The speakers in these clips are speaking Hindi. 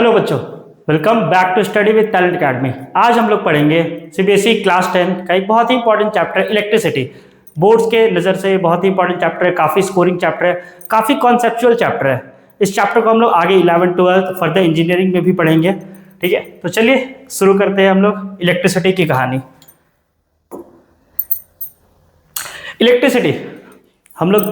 हेलो बच्चों, welcome back to study with talent academy. आज हम लोग पढ़ेंगे सीबीएसई क्लास 10 का एक बहुत ही इंपॉर्टेंट चैप्टर इलेक्ट्रिसिटी। बोर्ड्स के नज़र से बहुत ही इंपॉर्टेंट चैप्टर है, काफ़ी स्कोरिंग चैप्टर है, काफ़ी कॉन्सेप्चुअल चैप्टर है। इस चैप्टर को हम लोग आगे 11th 12th फर्दर इंजीनियरिंग में भी पढ़ेंगे। ठीक है, तो चलिए शुरू करते हैं हम लोग इलेक्ट्रिसिटी की कहानी। इलेक्ट्रिसिटी हम लोग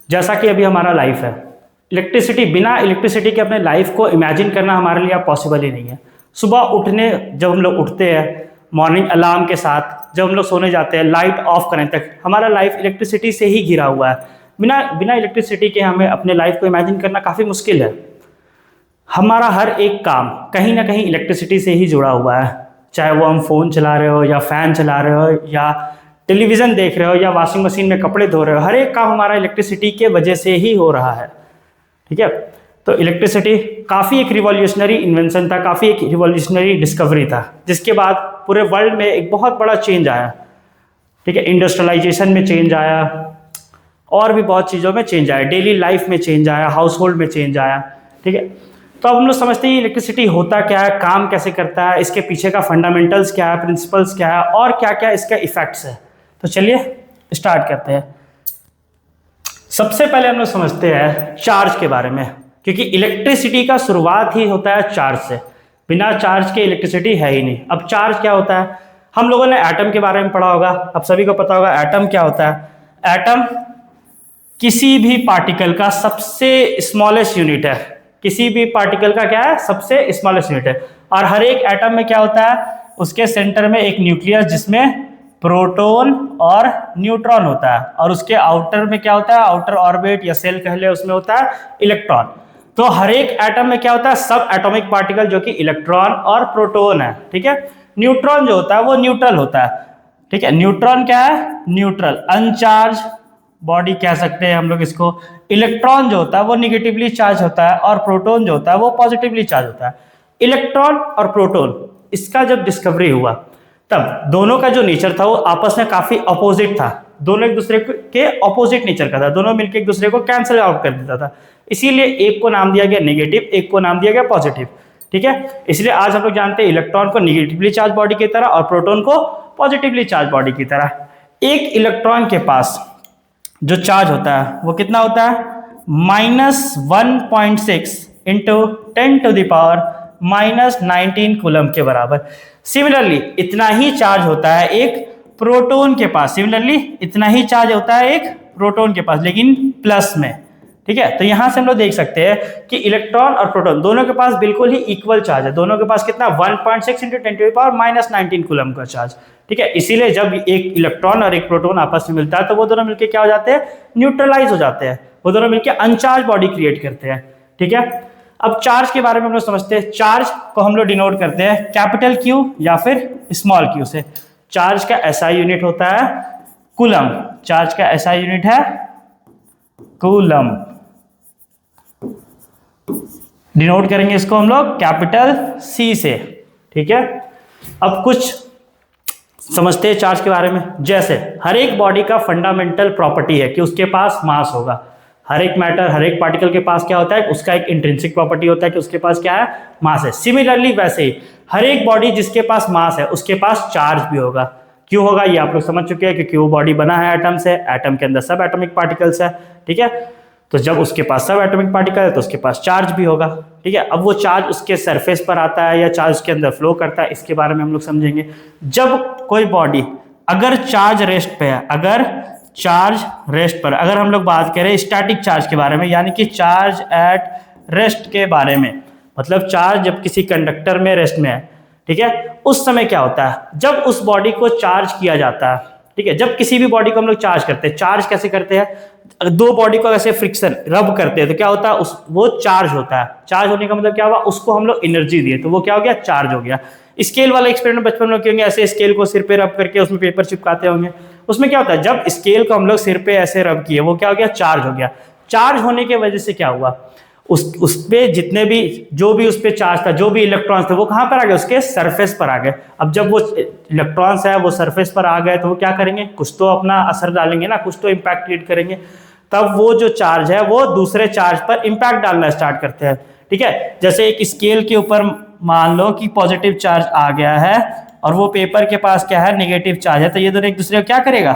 जैसा कि अभी हमारा लाइफ है, इलेक्ट्रिसिटी, बिना इलेक्ट्रिसिटी के अपने लाइफ को इमेजिन करना हमारे लिए पॉसिबल ही नहीं है। सुबह उठने जब हम लोग उठते हैं मॉर्निंग अलार्म के साथ, जब हम लोग सोने जाते हैं लाइट ऑफ करने तक, हमारा लाइफ इलेक्ट्रिसिटी से ही घिरा हुआ है। बिना बिना इलेक्ट्रिसिटी के हमें अपने लाइफ को इमेजिन करना काफ़ी मुश्किल है। हमारा हर एक काम कहीं ना कहीं इलेक्ट्रिसिटी से ही जुड़ा हुआ है, चाहे वो हम फ़ोन चला रहे हो या फ़ैन चला रहे हो या टेलीविज़न देख रहे हो या वॉशिंग मशीन में कपड़े धो रहे हो, हर एक काम हमारा इलेक्ट्रिसिटी के वजह से ही हो रहा है। ठीक है, तो इलेक्ट्रिसिटी काफ़ी एक रिवॉल्यूशनरी इन्वेंशन था, काफ़ी एक रिवॉल्यूशनरी डिस्कवरी था, जिसके बाद पूरे वर्ल्ड में एक बहुत बड़ा चेंज आया। ठीक है, इंडस्ट्रियलाइजेशन में चेंज आया और भी बहुत चीज़ों में चेंज आया, डेली लाइफ में चेंज आया, हाउस होल्ड में चेंज आया। ठीक है, तो अब हम लोग समझते हैं इलेक्ट्रिसिटी होता क्या है, काम कैसे करता है, इसके पीछे का फंडामेंटल्स क्या है, प्रिंसिपल्स क्या है और क्या क्या इसका इफेक्ट्स है। तो चलिए स्टार्ट करते हैं। सबसे पहले हम लोग समझते हैं चार्ज के बारे में, क्योंकि इलेक्ट्रिसिटी का शुरुआत ही होता है चार्ज से। बिना चार्ज के इलेक्ट्रिसिटी है ही नहीं। अब चार्ज क्या होता है, हम लोगों ने एटम के बारे में पढ़ा होगा, अब सभी को पता होगा एटम क्या होता है। एटम किसी भी पार्टिकल का सबसे स्मॉलेस्ट यूनिट है। किसी भी पार्टिकल का क्या है, सबसे स्मॉलेस्ट यूनिट है। और हर एक एटम में क्या होता है, उसके सेंटर में एक न्यूक्लियस जिसमें प्रोटॉन और न्यूट्रॉन होता है, और उसके आउटर में क्या होता है, आउटर ऑर्बिट या सेल कह ले, उसमें होता है इलेक्ट्रॉन। तो हर एक एटम में क्या होता है, सब एटॉमिक पार्टिकल जो कि इलेक्ट्रॉन और प्रोटॉन है। ठीक है, न्यूट्रॉन जो होता है वो न्यूट्रल होता है। ठीक है, न्यूट्रॉन क्या है, न्यूट्रल, अनचार्ज बॉडी कह सकते हैं हम लोग इसको। इलेक्ट्रॉन जो होता है वो निगेटिवली चार्ज होता है और प्रोटॉन जो होता है वो पॉजिटिवली चार्ज होता है। इलेक्ट्रॉन और प्रोटॉन, इसका जब डिस्कवरी हुआ तब दोनों का जो नेचर था वो आपस में काफी अपोजिट था। दोनों एक दूसरे के अपोजिट नेचर का था, दोनों मिलकर एक दूसरे को कैंसिल आउट कर देता था। इसीलिए एक को नाम दिया गया नेगेटिव, एक को नाम दिया गया पॉजिटिव। ठीक है, इसलिए आज हम लोग जानते हैं इलेक्ट्रॉन को निगेटिवली चार्ज बॉडी की तरह और प्रोटॉन को पॉजिटिवली चार्ज बॉडी की तरह। एक इलेक्ट्रॉन के पास जो चार्ज होता है वो कितना होता है, -1.6 इंटू 10⁻⁻19 कूलम के बराबर। सिमिलरली इतना ही चार्ज होता है एक प्रोटॉन के पास, सिमिलरली इतना ही चार्ज होता है एक प्रोटॉन के पास, लेकिन प्लस में। ठीक है, तो यहां से हम लोग देख सकते हैं कि इलेक्ट्रॉन और प्रोटॉन दोनों के पास बिल्कुल ही इक्वल चार्ज है। दोनों के पास कितना, 1.6 इंटू 10⁻⁻19 कूलम का चार्ज। ठीक है, इसीलिए जब एक इलेक्ट्रॉन और एक प्रोटॉन आपस में मिलता है तो वो दोनों मिलकर क्या हो जाते हैं, न्यूट्रलाइज हो जाते हैं, वो दोनों मिलकर अनचार्ज बॉडी क्रिएट करते हैं। ठीक है, अब चार्ज के बारे में हम लोग समझते हैं। चार्ज को हम लोग डिनोट करते हैं कैपिटल क्यू या फिर स्मॉल क्यू से। चार्ज का एसआई यूनिट होता है कूलम। चार्ज का एसआई यूनिट है कूलम। डिनोट करेंगे इसको हम लोग कैपिटल सी से। ठीक है, अब कुछ समझते हैं चार्ज के बारे में। जैसे हर एक बॉडी का फंडामेंटल प्रॉपर्टी है कि उसके पास मास होगा। हर एक मैटर, हर एक पार्टिकल के पास क्या होता है, उसका एक इंट्रिंसिक प्रॉपर्टी होता है कि उसके पास क्या है, मास है। सिमिलरली वैसे ही हर एक बॉडी जिसके पास मास है उसके पास चार्ज भी होगा। क्यों होगा ये आप लोग समझ चुके हैं, क्योंकि वो बॉडी बना है एटम से, एटम के अंदर सब एटॉमिक पार्टिकल्स है। ठीक है, तो जब उसके पास सब एटॉमिक पार्टिकल है तो उसके पास चार्ज भी होगा। ठीक है, अब वो चार्ज उसके सरफेस पर आता है या चार्ज उसके अंदर फ्लो करता है, इसके बारे में हम लोग समझेंगे। जब कोई बॉडी अगर चार्ज रेस्ट पे है, अगर चार्ज रेस्ट पर, अगर हम लोग बात करें स्टैटिक चार्ज के बारे में, यानी कि चार्ज एट रेस्ट के बारे में, मतलब चार्ज जब किसी कंडक्टर में रेस्ट में है। ठीक है, उस समय क्या होता है, जब उस बॉडी को चार्ज किया जाता है। ठीक है, जब किसी भी बॉडी को हम लोग चार्ज करते हैं, चार्ज कैसे करते हैं, दो बॉडी को ऐसे फ्रिक्शन रब करते हैं तो क्या होता है, वो चार्ज होता है। चार्ज होने का मतलब क्या हुआ, उसको हम लोग एनर्जी दिए तो वो क्या हो गया, चार्ज हो गया। स्केल वाला एक्सपेरिमेंट बचपन में होंगे, ऐसे स्केल को सिर पे रब करके उसमें पेपर चिपकाते होंगे। उसमें क्या होता है, जब स्केल को हम लोग सिर पे ऐसे रब किए वो क्या हो गया, चार्ज हो गया। चार्ज होने की वजह से क्या हुआ, उस पे जितने भी जो भी उस पे चार्ज था, जो भी इलेक्ट्रॉन्स थे वो कहाँ पर आ गए, उसके सरफेस पर आ गए। अब जब वो इलेक्ट्रॉन्स है वो सरफेस पर आ गए तो वो क्या करेंगे, कुछ तो अपना असर डालेंगे ना, कुछ तो इम्पैक्ट क्रिएट करेंगे। तब वो जो चार्ज है वो दूसरे चार्ज पर इम्पैक्ट डालना स्टार्ट करते हैं। ठीक है। जैसे एक स्केल के ऊपर मान लो कि पॉजिटिव चार्ज आ गया है और वो पेपर के पास क्या है, नेगेटिव चार्ज है, तो ये दोनों एक दूसरे को क्या करेगा,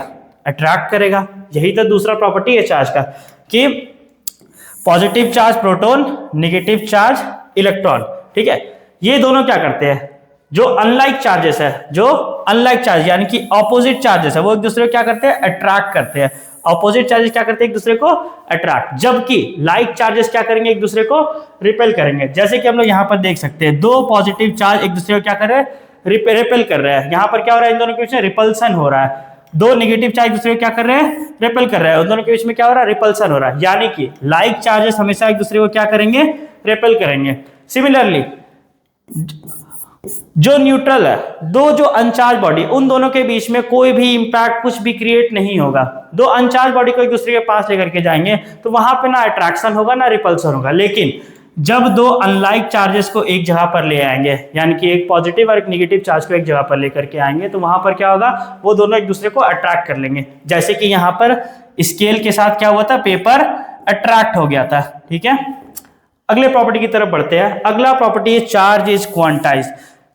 अट्रैक्ट करेगा। यही तो दूसरा प्रॉपर्टी है चार्ज का कि positive charge proton, negative charge electron, ठीक है। ये दोनों क्या करते हैं, जो अनलाइक चार्जेस है, जो अनलाइक चार्ज यानी कि ऑपोजिट चार्जेस है, वो एक दूसरे को क्या करते हैं, अट्रैक्ट करते हैं। ऑपोजिट चार्जेस क्या करते हैं, एक दूसरे को अट्रैक्ट, जबकि लाइक चार्जेस क्या करेंगे, एक दूसरे को रिपेल करेंगे। जैसे कि हम लोग यहाँ पर देख सकते हैं, दो पॉजिटिव चार्ज एक दूसरे को क्या कर रहे हैं, रिपेल कर रहे हैं। यहाँ पर क्या हो रहा है, इन दोनों के बीच में रिपल्सन हो रहा है। दो नेगेटिव चार्ज दूसरे को क्या कर रहे हैं, रिपेल कर रहे हैं, उन दोनों के बीच में क्या हो रहा है, रिपल्सन हो रहा है। यानी कि लाइक चार्जेस हमेशा एक दूसरे को क्या करेंगे, रिपेल करेंगे। सिमिलरली जो न्यूट्रल है, दो जो अनचार्ज बॉडी, उन दोनों के बीच में कोई भी इंपैक्ट कुछ भी क्रिएट नहीं होगा। दो अनचार्ज बॉडी को एक दूसरे के पास लेकर के जाएंगे तो वहां पे ना अट्रैक्शन होगा ना रिपल्सन होगा। लेकिन जब दो अनलाइक चार्जेस को एक जगह पर ले आएंगे, यानी कि एक पॉजिटिव और एक नेगेटिव चार्ज को एक जगह पर लेकर के आएंगे, तो वहां पर क्या होगा, वो दोनों एक दूसरे को अट्रैक्ट कर लेंगे। जैसे कि यहाँ पर स्केल के साथ क्या हुआ था, पेपर अट्रैक्ट हो गया था, ठीक है। अगले प्रॉपर्टी की तरफ बढ़ते हैं। अगला प्रॉपर्टी है charge is quantize.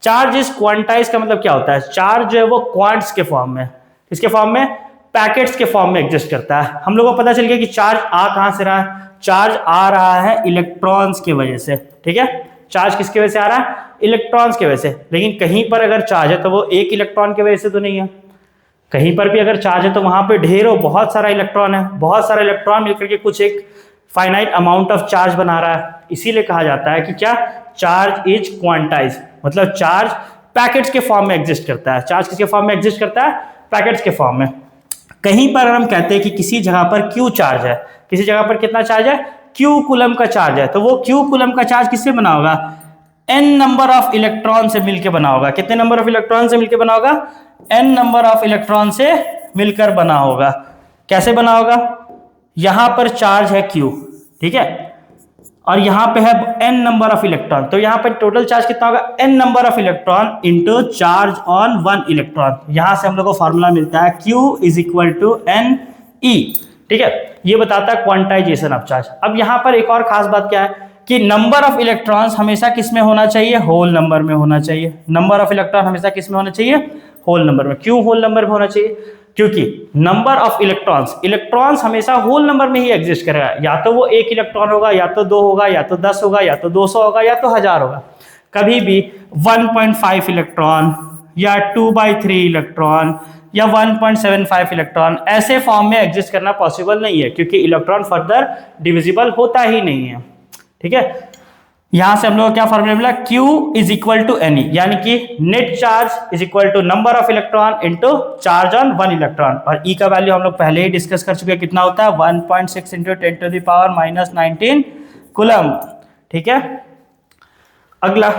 Charge is quantize का मतलब क्या होता है, चार्ज जो है वो क्वांट्स के फॉर्म में, इसके फॉर्म में, पैकेट्स के फॉर्म में एग्जिस्ट करता है। हम लोगों को पता चल गया कि चार्ज आ कहां से रहा है, चार्ज आ रहा है इलेक्ट्रॉन्स की वजह से, ठीक है। चार्ज किसकी वजह से आ रहा है, इलेक्ट्रॉन्स की वजह से। लेकिन कहीं पर अगर चार्ज है तो वो एक इलेक्ट्रॉन की वजह से तो नहीं है। कहीं पर भी अगर चार्ज है तो वहां पे ढेरों बहुत सारा इलेक्ट्रॉन है, बहुत सारा इलेक्ट्रॉन मिलकर के कुछ एक फाइनाइट अमाउंट ऑफ चार्ज बना रहा है। इसीलिए कहा जाता है कि क्या, चार्ज इज क्वांटाइज, मतलब चार्ज पैकेट्स के फॉर्म में एग्जिस्ट करता है। चार्ज किसके फॉर्म में एग्जिस्ट करता है, पैकेट्स के फॉर्म में। कहीं पर हम कहते हैं कि किसी जगह पर क्यू चार्ज है, किसी जगह पर कितना चार्ज है, क्यू कूलम का चार्ज है, तो वो क्यू कूलम का चार्ज किससे बना होगा, n नंबर ऑफ इलेक्ट्रॉन से मिलकर बना होगा। कितने नंबर ऑफ इलेक्ट्रॉन से मिलकर बना होगा, n नंबर ऑफ इलेक्ट्रॉन से मिलकर बना होगा। कैसे बना होगा, यहां पर चार्ज है q, ठीक है, और यहां पे है n नंबर ऑफ इलेक्ट्रॉन, तो यहां पर टोटल चार्ज कितना होगा, n number of electron into charge on 1 electron. यहां से हम लोग को फॉर्मूला मिलता है q is equal to n e, ठीक है। ये बताता है क्वांटाइजेशन ऑफ चार्ज। अब यहां पर एक और खास बात क्या है कि नंबर ऑफ इलेक्ट्रॉन्स हमेशा किस में होना चाहिए, होल नंबर में होना चाहिए। नंबर ऑफ इलेक्ट्रॉन हमेशा किस में होना चाहिए, होल नंबर में। क्यों होल नंबर में होना चाहिए, क्योंकि नंबर ऑफ इलेक्ट्रॉन्स हमेशा होल नंबर में ही एग्जिस्ट करेगा। या तो वो एक इलेक्ट्रॉन होगा, या तो दो होगा, या तो 10 होगा, या तो 200 होगा, या तो 1000 होगा। कभी भी 1.5 इलेक्ट्रॉन या 2/3 इलेक्ट्रॉन या 1.75 इलेक्ट्रॉन ऐसे फॉर्म में एग्जिस्ट करना पॉसिबल नहीं है, क्योंकि इलेक्ट्रॉन फर्दर डिविजिबल होता ही नहीं है, ठीक है। यहां से हम लोग क्या फॉर्मूला मिला, Q is equal to N, यानी कि net charge is equal to number of electron into charge on 1 electron. और E का वैल्यू हम लोग पहले ही डिस्कस कर चुके हैं, कितना होता है 1.6 इंटू 10⁻⁻19 कूलम, ठीक है। अगला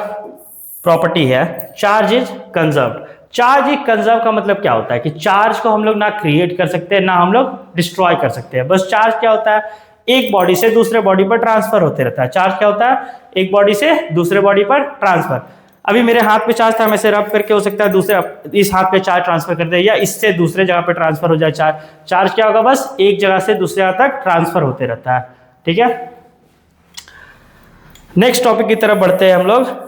प्रॉपर्टी है charge is conserved. Charge is conserve का मतलब क्या होता है कि चार्ज को हम लोग ना क्रिएट कर सकते हैं, ना हम लोग डिस्ट्रॉय कर सकते हैं। बस चार्ज क्या होता है, एक बॉडी से दूसरे बॉडी पर ट्रांसफर होते रहता है। चार्ज क्या होता है, एक बॉडी से दूसरे बॉडी पर ट्रांसफर। अभी मेरे हाथ पे चार्ज था, मैं इसे रब करके हो सकता है दूसरे इस हाथ पे चार्ज ट्रांसफर कर दे, या इससे दूसरे जगह पे ट्रांसफर हो जाए चार्ज। चार्ज क्या होगा, बस एक जगह से दूसरे जगह तक ट्रांसफर होते रहता है, ठीक है। नेक्स्ट टॉपिक की तरफ बढ़ते हैं हम लोग।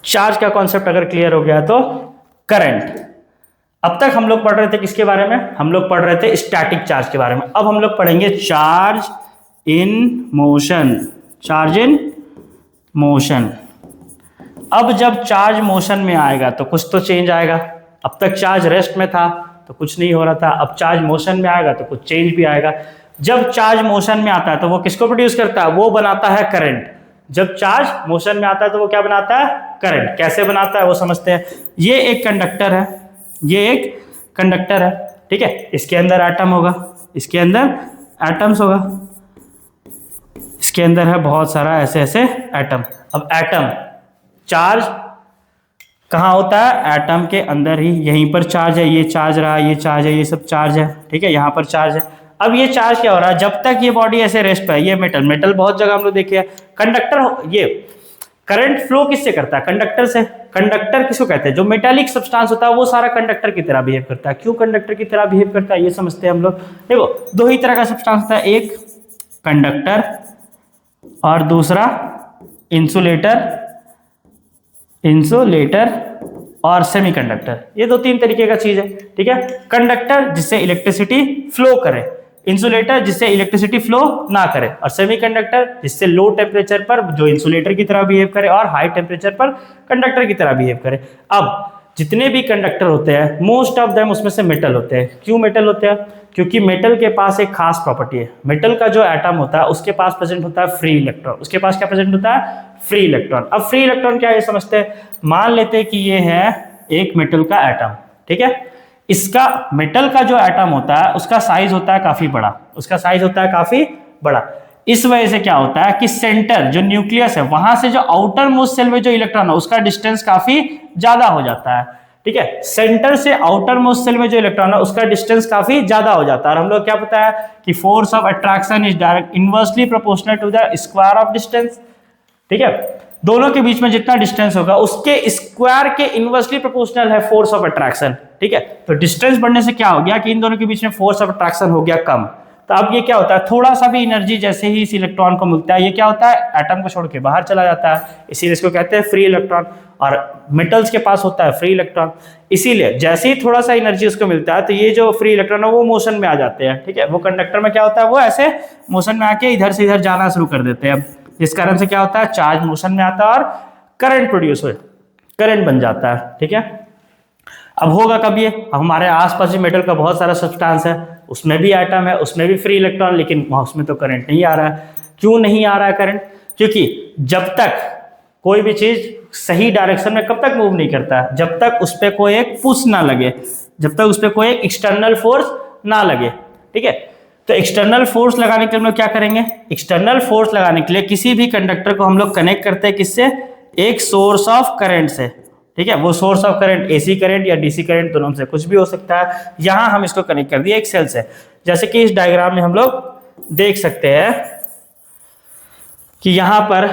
चार्ज का कॉन्सेप्ट अगर क्लियर हो गया तो करंट। अब तक हम लोग पढ़ रहे थे किसके बारे में, हम लोग पढ़ रहे थे स्टैटिक चार्ज के बारे में। अब हम लोग पढ़ेंगे charge in motion. Charge in motion. अब जब चार्ज मोशन में आएगा तो कुछ तो चेंज आएगा। अब तक चार्ज रेस्ट में था तो कुछ नहीं हो रहा था, अब चार्ज मोशन में आएगा तो कुछ चेंज भी आएगा। जब चार्ज मोशन में आता है तो वो किसको प्रोड्यूस करता है, वो बनाता है करंट। जब चार्ज मोशन में आता है तो वो क्या बनाता है, करंट। कैसे बनाता है वो समझते हैं। ये एक कंडक्टर है, ये एक कंडक्टर है, ठीक है। इसके अंदर एटम होगा, इसके अंदर एटम्स होगा, इसके अंदर है बहुत सारा ऐसे ऐसे एटम। अब एटम चार्ज कहाँ होता है, एटम के अंदर ही, यहीं पर चार्ज है, ये चार्ज रहा, ये चार्ज है, ये सब चार्ज है, ठीक है। यहाँ पर चार्ज है। अब ये चार्ज क्या हो रहा है, जब तक ये बॉडी ऐसे रेस्ट पे है, ये मेटल बहुत जगह हम लोग देखे हैं। कंडक्टर, ये करंट फ्लो किससे करता है, कंडक्टर से। कंडक्टर किसको कहते हैं, जो मेटालिक सब्सटेंस होता है वो सारा कंडक्टर की तरह बिहेव करता है। क्यों कंडक्टर की तरह बिहेव करता है ये समझते हैं हम लोग। देखो दो ही तरह का सब्सटेंस होता है, एक कंडक्टर और दूसरा इंसुलेटर, इंसुलेटर और सेमीकंडक्टर। ये दो तीन तरीके का चीज है, ठीक है। कंडक्टर जिससे इलेक्ट्रिसिटी फ्लो करे, इंसुलेटर जिससे इलेक्ट्रिसिटी फ्लो ना करे, और सेमीकंडक्टर जिससे लो टेम्परेचर पर जो इंसुलेटर की तरह बिहेव करे और हाई टेम्परेचर पर कंडक्टर की तरह बिहेव करे। अब जितने भी कंडक्टर होते हैं मोस्ट ऑफ देम उसमें से मेटल होते हैं। क्यों मेटल होते हैं? क्योंकि मेटल के पास एक खास प्रॉपर्टी है। मेटल का जो एटम होता है उसके पास प्रेजेंट होता है फ्री इलेक्ट्रॉन। उसके पास क्या प्रेजेंट होता है? Free electron. अब फ्री इलेक्ट्रॉन क्या है समझते हैं। मान लेते हैं कि ये है एक मेटल का एटम, ठीक है। इसका मेटल का जो एटम होता है उसका साइज होता है काफी बड़ा, उसका साइज होता है काफी बड़ा। इस वजह से क्या होता है कि सेंटर जो न्यूक्लियस है वहां से जो आउटर मोस्ट सेल में जो इलेक्ट्रॉन है उसका डिस्टेंस काफी ज्यादा हो जाता है, ठीक है। सेंटर से आउटर मोस्ट सेल में जो इलेक्ट्रॉन है उसका डिस्टेंस काफी ज्यादा हो जाता है। और हम लोग क्या पता है कि force of attraction is direct inversely proportional to the square of distance, ठीक है। दोनों के बीच में जितना डिस्टेंस होगा उसके स्क्वायर के इनवर्सली प्रोपोर्शनल है फोर्स ऑफ अट्रैक्शन, ठीक है। तो डिस्टेंस बढ़ने से क्या हो गया कि इन दोनों के बीच में फोर्स ऑफ अट्रैक्शन हो गया कम। तो अब ये क्या होता है, थोड़ा सा भी एनर्जी जैसे ही इस इलेक्ट्रॉन को मिलता है ये क्या होता है, एटम को छोड़ के बाहर चला जाता है। इसीलिए इसको कहते हैं फ्री इलेक्ट्रॉन। और मेटल्स के पास होता है फ्री इलेक्ट्रॉन, इसीलिए जैसे ही थोड़ा सा एनर्जी उसको मिलता है तो ये जो फ्री इलेक्ट्रॉन है वो मोशन में आ जाते हैं, ठीक है। वो कंडक्टर में क्या होता है, वो ऐसे मोशन में आके इधर से इधर जाना शुरू कर देते हैं। इस कारण से क्या होता है, चार्ज मोशन में आता है और करंट प्रोड्यूस हो, करंट बन जाता है, ठीक है। अब होगा कब ये, अब हमारे आसपास भी मेटल का बहुत सारा सब्सटेंस है, उसमें भी एटम है, उसमें भी फ्री इलेक्ट्रॉन, लेकिन उसमें तो करंट नहीं आ रहा है। क्यों नहीं आ रहा है करंट? क्योंकि जब तक कोई भी चीज सही डायरेक्शन में कब तक मूव नहीं करता, जब तक उस पर कोई एक पुश ना लगे, जब तक उस पर कोई एक एक्सटर्नल फोर्स ना लगे, ठीक है। तो एक्सटर्नल फोर्स लगाने के लिए हम लोग क्या करेंगे, एक्सटर्नल फोर्स लगाने के लिए किसी भी कंडक्टर को हम लोग कनेक्ट करते हैं किससे, एक सोर्स ऑफ करंट से, ठीक है। वो source of current AC current या डीसी करंट दोनों से कुछ भी हो सकता है। यहां हम इसको कनेक्ट कर दिए एक सेल से, जैसे कि इस डायग्राम में हम लोग देख सकते हैं कि यहां पर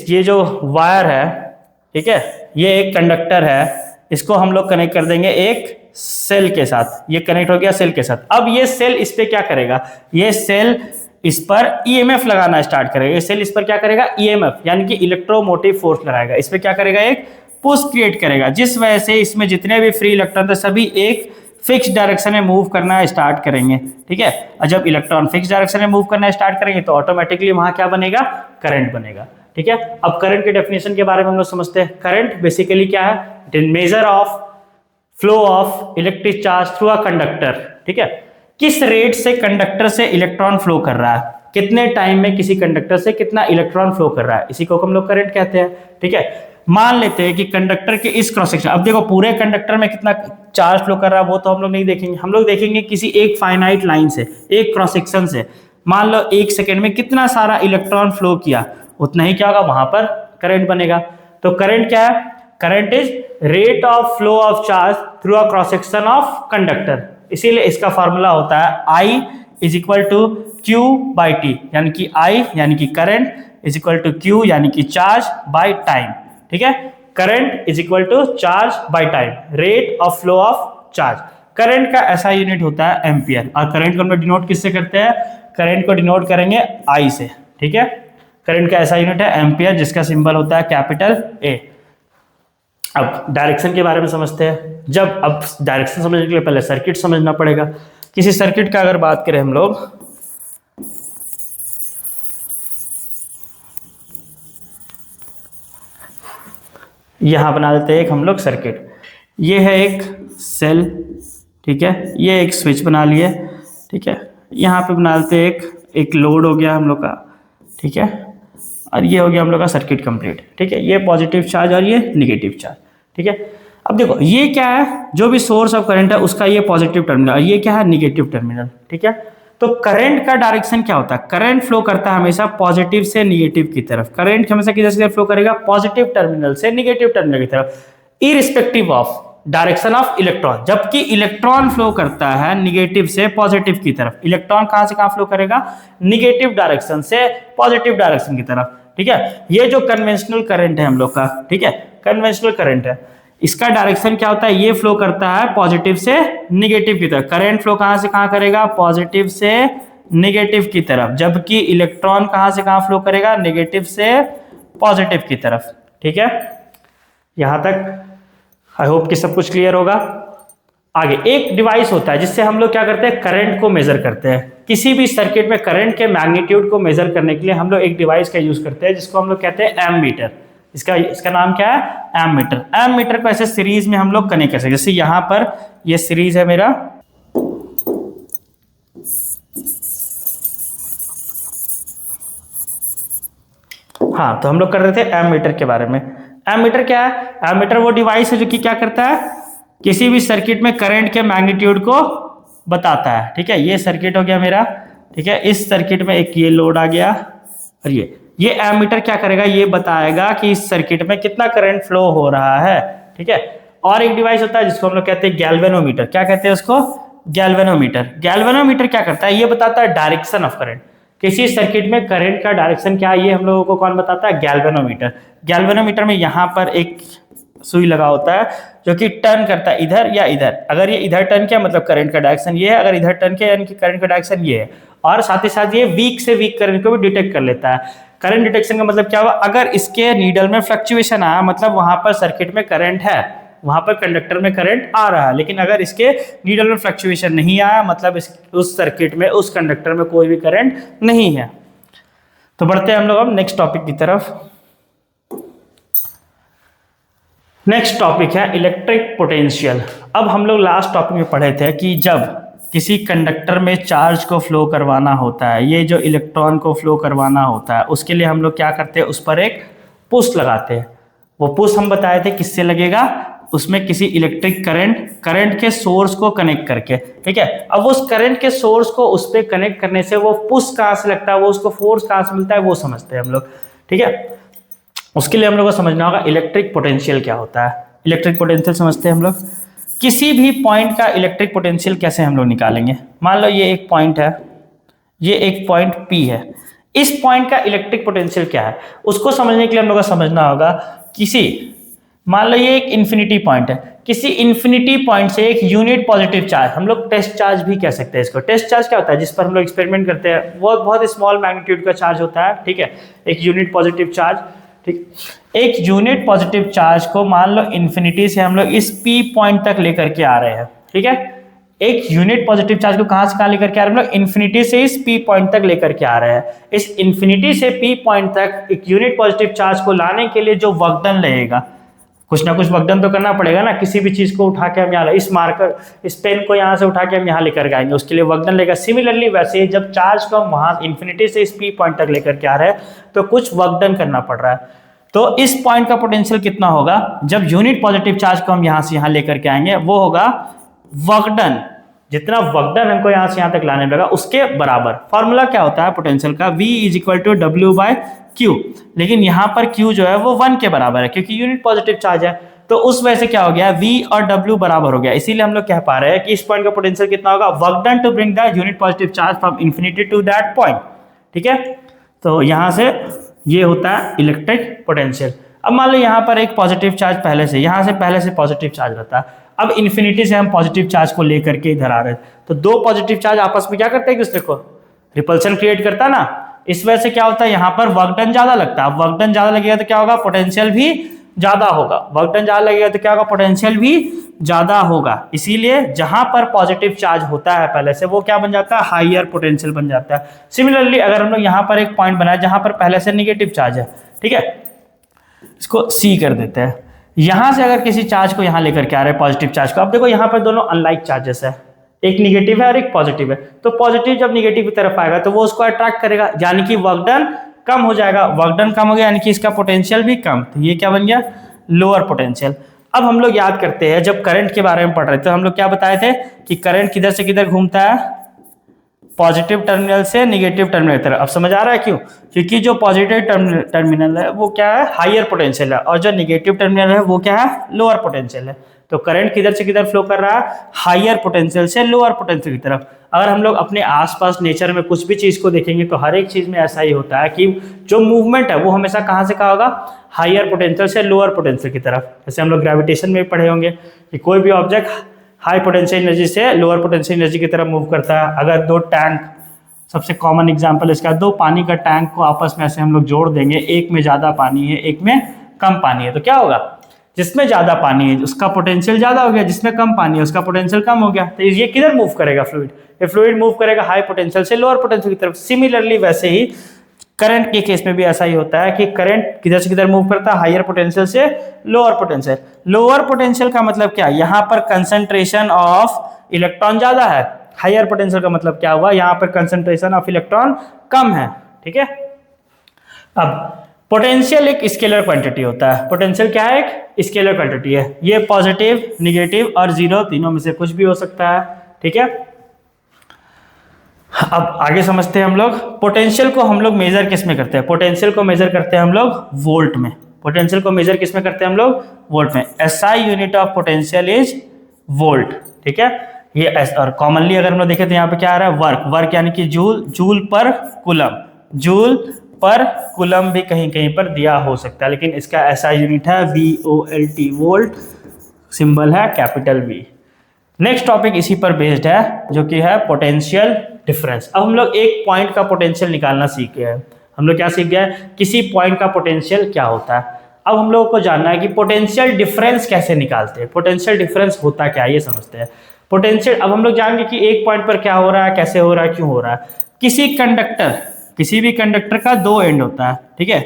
ये जो वायर है, ठीक है, ये एक कंडक्टर है, इसको हम लोग कनेक्ट कर देंगे एक सेल के साथ। ये कनेक्ट हो गया सेल के साथ। अब ये सेल इस पे क्या करेगा, ये सेल इस पर ईएमएफ लगाना स्टार्ट करेगा। ये सेल इस पर क्या करेगा, ईएमएफ यानी कि इलेक्ट्रोमोटिव फोर्स लगाएगा। इस पर क्या करेगा, एक पुश क्रिएट करेगा, जिस वजह से इसमें जितने भी फ्री इलेक्ट्रॉन थे सभी एक फिक्स डायरेक्शन में मूव करना स्टार्ट करेंगे, ठीक है। और जब इलेक्ट्रॉन फिक्स डायरेक्शन में मूव करना स्टार्ट करेंगे तो ऑटोमेटिकली वहां क्या बनेगा, करंट बनेगा, ठीक है। अब करंट के डेफिनेशन के बारे में हम लोग समझते हैं। करंट बेसिकली क्या है, it is measure of flow of electric charge through a conductor, ठीक है। किस रेट से कंडक्टर से इलेक्ट्रॉन फ्लो कर रहा है, कितने टाइम में किसी कंडक्टर से कितना इलेक्ट्रॉन फ्लो कर रहा है, इसी को हम लोग करंट कहते हैं, ठीक है। मान लेते हैं कि कंडक्टर के इस क्रॉस सेक्शन, अब देखो पूरे कंडक्टर में कितना चार्ज फ्लो कर रहा है वो तो हम लोग नहीं देखेंगे, हम लोग देखेंगे किसी एक फाइनाइट लाइन से, एक क्रॉस सेक्शन से। मान लो एक सेकेंड में कितना सारा इलेक्ट्रॉन फ्लो किया, उतना ही क्या होगा, वहां पर करंट बनेगा। तो करंट क्या है, current is rate of flow of charge through a cross section of conductor. इसीलिए इसका फॉर्मूला होता है I is equal to Q by T, यानी कि I यानी कि current is equal to Q यानी कि चार्ज बाई टाइम, ठीक है। Current is equal to charge by time, rate of flow of charge. Current का ऐसा यूनिट होता है एम्पियर, और करंट को हम लोग डिनोट किससे करते हैं, करंट को डिनोट करेंगे I से, ठीक है। करंट का ऐसा यूनिट है एम्पियर, जिसका सिंबल होता है कैपिटल A। अब डायरेक्शन के बारे में समझते हैं। जब अब डायरेक्शन समझने के लिए पहले सर्किट समझना पड़ेगा। किसी सर्किट का अगर बात करें हम लोग, यहां बना देते हैं एक हम लोग सर्किट। ये है एक सेल, ठीक है, ये एक स्विच बना लिए, ठीक है। यहाँ पे बना देते हैं एक लोड हो गया हम लोग का, ठीक है, और ये हो गया हम लोग का सर्किट कंप्लीट, ठीक है। ये पॉजिटिव चार्ज और ये निगेटिव चार्ज, ठीक है। अब देखो ये क्या है, जो भी सोर्स ऑफ करंट है उसका ये पॉजिटिव टर्मिनल और ये क्या है, निगेटिव टर्मिनल, ठीक है। तो करंट का डायरेक्शन क्या होता है, करंट फ्लो करता है हमेशा पॉजिटिव से निगेटिव की तरफ। करंट हमेशा किधर से फ्लो करेगा, पॉजिटिव टर्मिनल से निगेटिव टर्मिनल की तरफ, irrespective of direction of electron. जबकि इलेक्ट्रॉन फ्लो करता है निगेटिव से पॉजिटिव की तरफ। इलेक्ट्रॉन कहां से कहां फ्लो करेगा, निगेटिव डायरेक्शन से पॉजिटिव डायरेक्शन की तरफ, ठीक है। ये जो कन्वेंशनल करंट है हम लोग का, ठीक है, कन्वेंशनल करंट है, इसका डायरेक्शन क्या होता है, ये फ्लो करता है पॉजिटिव से निगेटिव की तरफ। करंट फ्लो कहां से कहां करेगा, पॉजिटिव से नेगेटिव की तरफ, जबकि इलेक्ट्रॉन कहां से कहां फ्लो करेगा, नेगेटिव से पॉजिटिव की तरफ। ठीक है, यहां तक आई होप कि सब कुछ क्लियर होगा। आगे एक डिवाइस होता है जिससे हम लोग क्या करते हैं, करंट को मेजर करते हैं। किसी भी सर्किट में करंट के मैग्नीट्यूड को मेजर करने के लिए हम लोग एक डिवाइस का यूज करते हैं जिसको हम लोग कहते हैं एमीटर। इसका नाम क्या है, एमीटर। एमीटर को ऐसे सीरीज में हम लोग कनेक्ट कर सकते हैं। जैसे यहां पर ये सीरीज है मेरा, हाँ, तो हम लोग कर रहे थे एमीटर के बारे में। एमीटर क्या है, एमीटर वो डिवाइस है जो कि क्या करता है, किसी भी सर्किट में करंट के मैग्नीट्यूड को बताता है। ठीक है, ये सर्किट हो गया मेरा। ठीक है, इस सर्किट में एक ये लोड आ गया, और ये एमीटर क्या करेगा, ये बताएगा कि इस सर्किट में कितना करंट फ्लो हो रहा है। ठीक है, और एक डिवाइस होता है जिसको हम लोग कहते हैं गैल्वेनोमीटर। क्या कहते हैं उसको, गैल्वेनोमीटर। गैल्वेनोमीटर क्या करता है, ये बताता है डायरेक्शन ऑफ करंट। किसी सर्किट में करंट का डायरेक्शन क्या है, ये हम लोगों को कौन बताता है, गैल्वेनोमीटर। गैल्वेनोमीटर में यहाँ पर एक सुई लगा होता है जो कि टर्न करता है इधर या इधर। अगर ये इधर टर्न किया मतलब करंट का डायरेक्शन ये है, अगर इधर टर्न किया यानी कि करंट का डायरेक्शन ये है। और साथ ही साथ ये वीक से वीक करंट को भी डिटेक्ट कर लेता है। करंट डिटेक्शन का मतलब क्या हुआ, अगर इसके नीडल में फ्लक्चुएशन आया मतलब वहां पर सर्किट में करंट है, वहां पर कंडक्टर में करंट आ रहा है। लेकिन अगर इसके नीडल में फ्लक्चुएशन नहीं आया मतलब उस सर्किट में, उस कंडक्टर में कोई भी करंट नहीं है। तो बढ़ते हैं हम लोग अब नेक्स्ट टॉपिक की तरफ। नेक्स्ट टॉपिक है इलेक्ट्रिक पोटेंशियल। अब हम लोग लास्ट टॉपिक में पढ़े थे कि जब किसी कंडक्टर में चार्ज को फ्लो करवाना होता है, ये जो इलेक्ट्रॉन को फ्लो करवाना होता है, उसके लिए हम लोग क्या करते हैं, उस पर एक पुश लगाते हैं। वो पुश हम बताए थे किससे लगेगा, उसमें किसी इलेक्ट्रिक करंट के सोर्स को कनेक्ट करके। ठीक है, अब उस करंट के सोर्स को उस पर कनेक्ट करने से वो पुश कहाँ से लगता है, वो उसको फोर्स कहाँ से मिलता है, वो समझते हैं हम लोग। ठीक है, उसके लिए हम लोग को समझना होगा इलेक्ट्रिक पोटेंशियल क्या होता है। इलेक्ट्रिक पोटेंशियल समझते हैं हम लोग, किसी भी पॉइंट का इलेक्ट्रिक पोटेंशियल कैसे हम लोग निकालेंगे। मान लो ये एक पॉइंट है, ये एक पॉइंट P है, इस पॉइंट का इलेक्ट्रिक पोटेंशियल क्या है, उसको समझने के लिए हम लोग को समझना होगा किसी, मान लो ये एक इन्फिनिटी पॉइंट है, किसी इन्फिनिटी पॉइंट से एक यूनिट पॉजिटिव चार्ज, हम लोग टेस्ट चार्ज भी कह सकते हैं इसको। टेस्ट चार्ज क्या होता है, जिस पर हम लोग एक्सपेरिमेंट करते हैं, वो बहुत स्मॉल मैग्नीट्यूड का चार्ज होता है। ठीक है, एक यूनिट पॉजिटिव चार्ज। ठीक, एक यूनिट पॉजिटिव चार्ज को मान लो इन्फिनिटी से हम लोग इस P पॉइंट तक लेकर के आ रहे हैं। ठीक है, एक यूनिट पॉजिटिव चार्ज को कहां से कहां लेकर के आ रहे हैं हम लोग, इन्फिनिटी से इस P पॉइंट तक लेकर के आ रहे हैं। इस इन्फिनिटी से P पॉइंट तक एक यूनिट पॉजिटिव चार्ज को लाने के लिए जो वर्क डन लगेगा, कुछ ना कुछ वर्क डन तो करना पड़ेगा ना। किसी भी चीज को उठा के हम यहाँ, इस मार्कर, इस पेन को यहाँ से उठा के हम यहाँ लेकर आएंगे, उसके लिए वर्क डन लगेगा। सिमिलरली वैसे जब चार्ज को हम वहां इन्फिनिटी से इस P पॉइंट तक लेकर के आ रहे हैं तो कुछ वर्क डन करना पड़ रहा है। तो इस पॉइंट का पोटेंशियल कितना होगा, जब यूनिट पॉजिटिव चार्ज को हम यहां से यहां लेकर के आएंगे, वो होगा वर्क डन, जितना वर्क डन हमको यहां से यहां तक लाने लगा उसके बराबर। फॉर्मूला क्या होता है पोटेंशियल का, V = W/Q। लेकिन यहां पर Q जो है वो 1 के बराबर है क्योंकि यूनिट पॉजिटिव चार्ज है। तो उस वजह से क्या हो गया, V और W बराबर हो गया। इसीलिए हम लोग कह पा रहे हैं कि इस पॉइंट का पोटेंशियल कितना होगा, work done to bring the unit positive charge from infinity to that point. ठीक है, तो यहां से ये होता है इलेक्ट्रिक पोटेंशियल। अब मान लो यहाँ पर एक पॉजिटिव चार्ज पहले से, यहाँ से पहले से पॉजिटिव चार्ज रहता है। अब इन्फिनिटी से हम पॉजिटिव चार्ज को लेकर के इधर आ रहे हैं, तो दो पॉजिटिव चार्ज आपस में क्या करते हैं, एक दूसरे को रिपल्सन क्रिएट करता है ना। इस वजह से क्या होता है, यहाँ पर वर्क डन ज्यादा लगता है। वर्क डन ज्यादा लगेगा तो क्या होगा, पोटेंशियल भी ज्यादा होगा। वर्क डन ज्यादा लगेगा तो क्या होगा, पोटेंशियल भी ज्यादा होगा। इसीलिए जहां पर पॉजिटिव चार्ज होता है पहले से, वो क्या बन जाता है, हाईयर पोटेंशियल बन जाता है। सिमिलरली अगर हम लोग यहाँ पर एक पॉइंट बनाए जहां पर पहले से निगेटिव चार्ज है, ठीक है, इसको C कर देते हैं। यहां से अगर किसी चार्ज को यहां लेकर के आ रहे हैं पॉजिटिव चार्ज को, अब देखो यहाँ पर दोनों अनलाइक चार्जेस है, एक निगेटिव है और एक पॉजिटिव है। तो पॉजिटिव जब निगेटिव की तरफ आएगा तो वो उसको अट्रैक्ट करेगा, यानी कि वर्क डन कम हो जाएगा। वर्क डन कम हो गया यानी कि इसका पोटेंशियल भी कम, तो ये क्या बन गया, लोअर पोटेंशियल। अब हम लोग याद करते हैं जब करंट के बारे में पढ़ रहे थे तो हम लोग क्या बताए थे कि करंट किधर से किधर घूमता है, पॉजिटिव टर्मिनल से नेगेटिव टर्मिनल की तरफ। अब समझ आ रहा है क्यों, क्योंकि जो पॉजिटिव टर्मिनल है वो क्या है, हाईयर पोटेंशियल है, और जो नेगेटिव टर्मिनल है वो क्या है, लोअर पोटेंशियल है। तो करंट किधर से किधर फ्लो कर रहा है, हाईयर पोटेंशियल से लोअर पोटेंशियल की तरफ। अगर हम लोग अपने आसपास नेचर में कुछ भी चीज को देखेंगे तो हर एक चीज में ऐसा ही होता है कि जो मूवमेंट है वो हमेशा कहाँ से कहाँ होगा, हाईयर पोटेंशियल से लोअर पोटेंशियल की तरफ। जैसे हम लोग ग्रेविटेशन में पढ़े होंगे कि कोई भी ऑब्जेक्ट हाई पोटेंशियल एनर्जी से लोअर पोटेंशियल एनर्जी की तरफ मूव करता है। अगर दो टैंक सबसे कॉमन एग्जांपल इसका, दो पानी का टैंक को आपस में ऐसे हम लोग जोड़ देंगे, एक में ज़्यादा पानी है एक में कम पानी है, तो क्या होगा, जिसमें ज़्यादा पानी है उसका पोटेंशियल ज़्यादा हो गया, जिसमें कम पानी है उसका पोटेंशियल कम हो गया। तो ये किधर मूव करेगा फ्लूइड, ये फ्लूइड मूव करेगा हाई पोटेंशियल से लोअर पोटेंशियल की तरफ। सिमिलरली वैसे ही करंट के केस में भी ऐसा ही होता है कि करंट किधर से किधर मूव करता है, हायर पोटेंशियल से लोअर पोटेंशियल। लोअर पोटेंशियल का मतलब क्या, यहाँ पर कंसंट्रेशन ऑफ इलेक्ट्रॉन ज्यादा है, हायर पोटेंशियल का मतलब क्या हुआ, यहाँ पर कंसंट्रेशन ऑफ इलेक्ट्रॉन कम है, ठीक है। अब पोटेंशियल एक स्केलर क्वांटिटी होता है, पोटेंशियल क्या है, एक स्केलर क्वांटिटी है, ये पॉजिटिव, निगेटिव और जीरो तीनों में से कुछ भी हो सकता है, ठीक है। अब आगे समझते हैं हम लोग, पोटेंशियल को हम लोग मेजर किस में करते हैं, पोटेंशियल को मेजर करते हैं हम लोग वोल्ट में, पोटेंशियल को मेजर किस में करते हैं हम लोग, वोल्ट में। SI unit of potential is volt, ठीक है। ये और कॉमनली अगर हम लोग देखें तो यहाँ पे क्या आ रहा है, वर्क, वर्क यानी कि जूल, जूल पर कूलम, जूल पर कूलम भी कहीं कहीं पर दिया हो सकता है, लेकिन इसका एसआई यूनिट है VOLT, वोल्ट, सिंबल है कैपिटल V। नेक्स्ट टॉपिक इसी पर बेस्ड है जो कि है पोटेंशियल डिफरेंस। अब हम लोग एक पॉइंट का पोटेंशियल निकालना सीख गए हैं, हम लोग क्या सीख गए, किसी पॉइंट का पोटेंशियल क्या होता है। अब हम लोगों को जानना है कि पोटेंशियल डिफरेंस कैसे निकालते हैं, पोटेंशियल डिफरेंस होता क्या है ये समझते हैं। पोटेंशियल, अब हम लोग जानेंगे कि एक पॉइंट पर क्या हो रहा है, कैसे हो रहा है, क्यों हो रहा है। किसी कंडक्टर, किसी भी कंडक्टर का दो एंड होता है, ठीक है।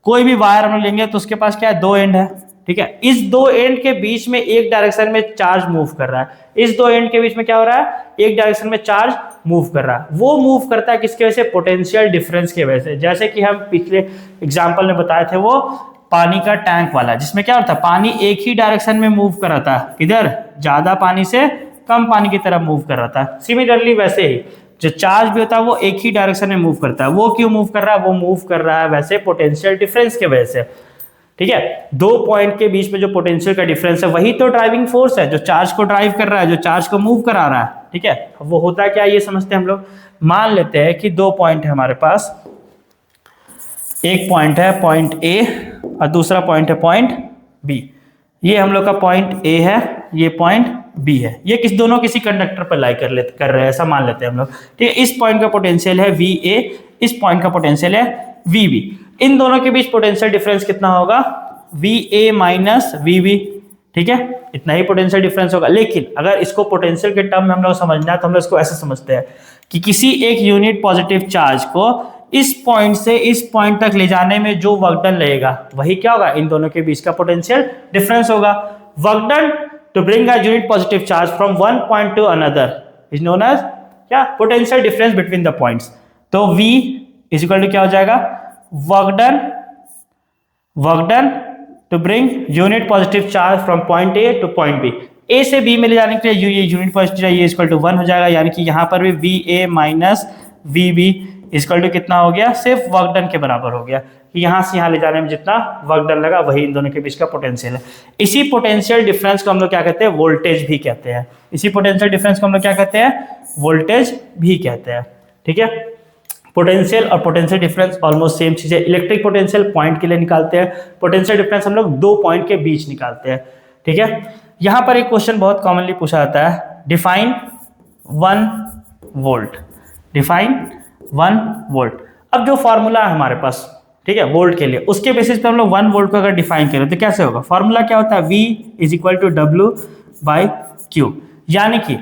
कोई भी वायर हम लोग लेंगे तो उसके पास क्या है, दो एंड है, ठीक है। इस दो एंड के बीच में एक डायरेक्शन में चार्ज मूव कर रहा है, इस दो एंड के बीच में क्या हो रहा है, एक डायरेक्शन में चार्ज मूव कर रहा है। वो मूव करता है किसके वजह से, पोटेंशियल डिफरेंस की वजह से। जैसे कि हम पिछले एग्जांपल में बताए थे वो पानी का टैंक वाला, जिसमें क्या होता है, पानी एक ही डायरेक्शन में मूव कर रहा था, किधर, ज्यादा पानी से कम पानी की तरफ मूव कर रहा था। सिमिलरली वैसे ही जो चार्ज भी होता है वो एक ही डायरेक्शन में मूव करता है। वो क्यों मूव कर रहा है, वो मूव कर रहा है वैसे पोटेंशियल डिफरेंस की वजह से, ठीक है। दो पॉइंट के बीच में जो पोटेंशियल का डिफरेंस है वही तो ड्राइविंग फोर्स है, जो चार्ज को ड्राइव कर रहा है, जो चार्ज को मूव करा रहा है, ठीक है। वो होता क्या ये समझते हैं हम लोग। मान लेते हैं कि दो पॉइंट है हमारे पास, एक पॉइंट है पॉइंट ए और दूसरा पॉइंट है पॉइंट बी। ये हम लोग का पॉइंट ए है, ये पॉइंट बी है, ये दोनों किसी कंडक्टर पर लाई कर रहे हैं, ऐसा मान लेते हैं हम लोग, ठीक है। इस पॉइंट का पोटेंशियल है VA, इस पॉइंट का पोटेंशियल है VB। इन दोनों के बीच पोटेंशियल डिफरेंस कितना होगा, VA माइनस VB, ठीक है, इतना ही पोटेंशियल डिफरेंस होगा। लेकिन अगर इसको पोटेंशियल के टर्म में हम लोग समझना है तो हम लोग इसको ऐसे समझते हैं कि किसी एक यूनिट पॉजिटिव चार्ज को इस पॉइंट से इस पॉइंट तक ले जाने में जो वर्क डन लगेगा वही क्या होगा, इन दोनों के बीच का पोटेंशियल डिफरेंस होगा। Work done to bring a unit positive charge from one point to another is known as क्या, potential difference between the points. तो V इज इक्वल टू क्या हो जाएगा, work done to bring unit positive charge from point A to point B। A से B में ले जाने के लिए ये यूनिट पॉजिटिव ये इक्वल टू 1 हो जाएगा, यानी कि यहाँ पर भी VA minus VB equal to कितना हो गया, सिर्फ वर्क डन के बराबर हो गया कि यहाँ से यहाँ ले जाने में जितना वर्क डन लगा वही इन दोनों के बीच का पोटेंशियल है। इसी पोटेंशियल डिफरेंस को हम लोग क्या कहते हैं, वोल्टेज भी कहते हैं। इसी पोटेंशियल डिफरेंस को हम लोग क्या कहते हैं, वोल्टेज भी कहते हैं, ठीक है। पोटेंशियल और पोटेंशियल डिफरेंस ऑलमोस्ट सेम चीज है। इलेक्ट्रिक पोटेंशियल पॉइंट के लिए निकालते हैं, पोटेंशियल डिफरेंस हम लोग दो पॉइंट के बीच निकालते हैं, ठीक है। यहाँ पर एक क्वेश्चन बहुत कॉमनली पूछा जाता है, डिफाइन 1 वोल्ट, डिफाइन 1 वोल्ट। अब जो फॉर्मूला है हमारे पास, ठीक है, वोल्ट के लिए, उसके बेसिस पे हम लोग 1 वोल्ट को अगर डिफाइन करें तो कैसे होगा, फॉर्मूला क्या होता है, V is equal to W/Q। यानी कि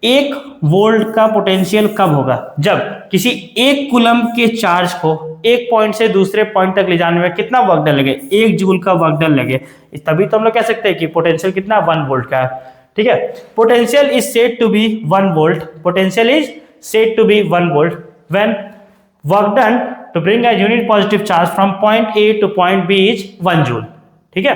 1 वोल्ट का पोटेंशियल कब होगा, जब किसी एक कूलम के चार्ज को एक पॉइंट से दूसरे पॉइंट तक ले जाने में कितना वर्क डन लगे, 1 जूल का वर्क डन लगे, तभी तो हम लोग कह सकते हैं कि पोटेंशियल कितना 1 वोल्ट का है, ठीक है। Potential is said to be 1 volt, potential is said to be 1 volt when work done to bring a unit positive charge from point A to point B is 1 joule, ठीक है।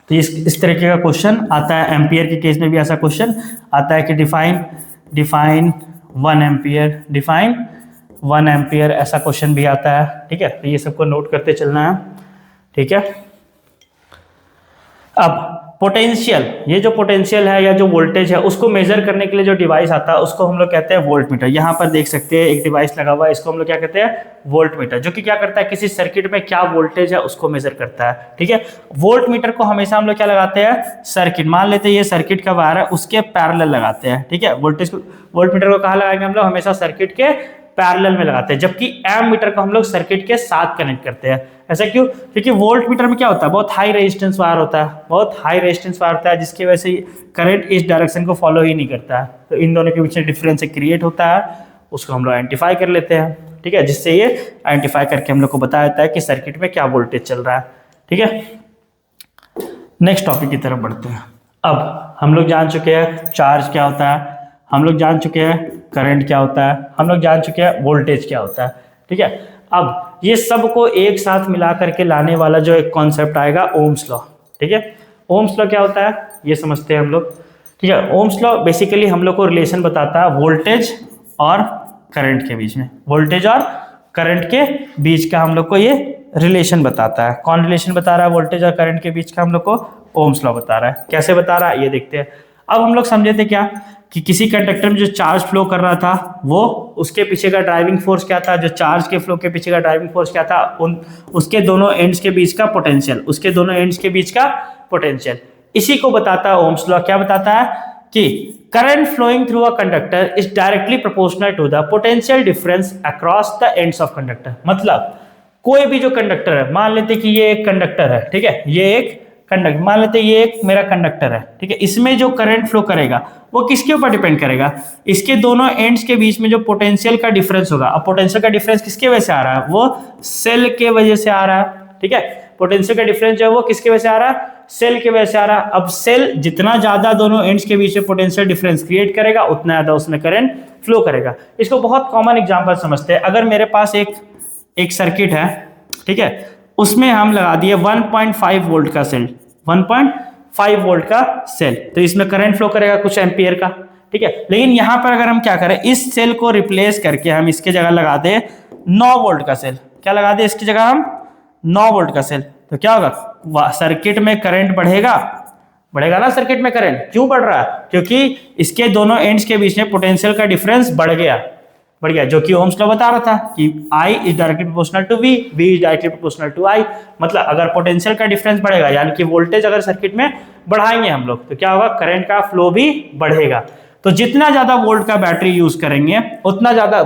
तो इस तरीके का क्वेश्चन आता है, एम्पियर के केस में भी ऐसा क्वेश्चन आता है कि डिफाइन 1 एम्पियर, डिफाइन 1 एम्पियर, ऐसा क्वेश्चन भी आता है, ठीक है। तो ये सबको नोट करते चलना है, ठीक है। अब पोटेंशियल, ये जो पोटेंशियल है या जो वोल्टेज है उसको मेजर करने के लिए जो डिवाइस आता है उसको हम लोग कहते हैं वोल्ट मीटर। यहाँ पर देख सकते हैं एक डिवाइस लगा हुआ है, इसको हम लोग क्या कहते हैं, वोल्ट मीटर, जो कि क्या करता है, किसी सर्किट में क्या वोल्टेज है उसको मेजर करता है, ठीक है। वोल्ट मीटर को हमेशा हम लोग क्या लगाते हैं, सर्किट, मान लेते हैं ये सर्किट का वायर है उसके पैरेलल लगाते हैं, ठीक है। वोल्टेज को, वोल्ट मीटर को कहाँ लगाएंगे हम लोग, हमेशा सर्किट के पैरेलल में लगाते हैं, जबकि एम मीटर को हम लोग सर्किट के साथ कनेक्ट करते हैं। ऐसा क्यों? क्योंकि वोल्ट मीटर में क्या होता है, बहुत हाई रेजिस्टेंस वायर होता है, बहुत हाई रेजिस्टेंस वायर होता है, जिसकी वजह से करंट इस डायरेक्शन को फॉलो ही नहीं करता है। तो इन दोनों के बीच में डिफरेंस क्रिएट होता है, उसको हम लोग आइडेंटिफाई कर लेते हैं। ठीक है, जिससे ये आइडेंटिफाई करके हम लोग को बताया जाता है कि सर्किट में क्या वोल्टेज चल रहा है। ठीक है, नेक्स्ट टॉपिक की तरफ बढ़ते हैं। अब हम लोग जान चुके हैं चार्ज क्या होता है, हम लोग जान चुके हैं करंट क्या होता है, हम लोग जान चुके हैं वोल्टेज क्या होता है। ठीक है, अब ये सब को एक साथ मिला करके लाने वाला जो एक कॉन्सेप्ट आएगा, ओम्स लॉ। ठीक है, ओम्स लॉ क्या होता है ये समझते हैं हम लोग। ठीक है, ओम्स लॉ बेसिकली हम लोग को रिलेशन बताता है वोल्टेज और करंट के बीच में, वोल्टेज और करंट के बीच का हम लोग को ये रिलेशन बताता है। कौन रिलेशन बता रहा है वोल्टेज और करंट के बीच का? हम लोग को ओम्स लॉ बता रहा है। कैसे बता रहा है ये देखते हैं। अब हम लोग समझे थे क्या कि किसी कंडक्टर में जो चार्ज फ्लो कर रहा था वो उसके पीछे का ड्राइविंग फोर्स क्या था, जो चार्ज के फ्लो के पीछे का ड्राइविंग फोर्स क्या था, उसके दोनों एंड्स के बीच का पोटेंशियल, उसके दोनों एंड्स के बीच का पोटेंशियल, इसी को बताता है ओम्स लॉ। क्या बताता है कि current flowing through a conductor is directly proportional to the potential difference across the ends of conductor. मतलब कोई भी जो कंडक्टर है, मान लेते कि ये एक कंडक्टर है, ठीक है, ये एक कंडक्टर, मान लेते ये एक मेरा कंडक्टर है, ठीक है, इसमें जो करंट फ्लो करेगा वो किसके ऊपर डिपेंड करेगा? इसके दोनों एंड्स के बीच में जो पोटेंशियल का डिफरेंस होगा। अब पोटेंशियल का डिफरेंस किसके वजह से आ रहा है? वो सेल के वजह से आ रहा है। ठीक है, पोटेंशियल का डिफरेंस जो है वो किसके वजह से आ रहा है? सेल के वजह से आ रहा है। अब सेल जितना ज्यादा दोनों एंड्स के बीच में पोटेंशियल डिफरेंस क्रिएट करेगा उतना ज्यादा उसमें करंट फ्लो करेगा। इसको बहुत कॉमन एग्जांपल समझते हैं। अगर मेरे पास एक सर्किट है, ठीक है, उसमें हम लगा दिए 1.5 वोल्ट का सेल, 1.5 वोल्ट का सेल, तो इसमें करंट फ्लो करेगा कुछ एम्पियर का। ठीक है, लेकिन यहां पर अगर हम क्या करें, इस सेल को रिप्लेस करके हम इसके जगह लगा दे 9 वोल्ट का सेल। क्या लगा दे इसकी जगह हम? 9 वोल्ट का सेल। तो क्या होगा? सर्किट में करंट बढ़ेगा, बढ़ेगा ना सर्किट में करंट। क्यों बढ़ रहा है? क्योंकि इसके दोनों एंड्स के बीच में पोटेंशियल का डिफरेंस बढ़ गया, जो कि ओम्स लॉ बता रहा था कि I is directly proportional to V, V is directly proportional to I। मतलब अगर पोटेंशियल का डिफरेंस बढ़ेगा, यानी कि वोल्टेज अगर सर्किट में बढ़ाएंगे हम लोग, तो क्या होगा? करंट का फ्लो भी बढ़ेगा। तो जितना ज्यादा वोल्ट का बैटरी यूज करेंगे उतना ज्यादा,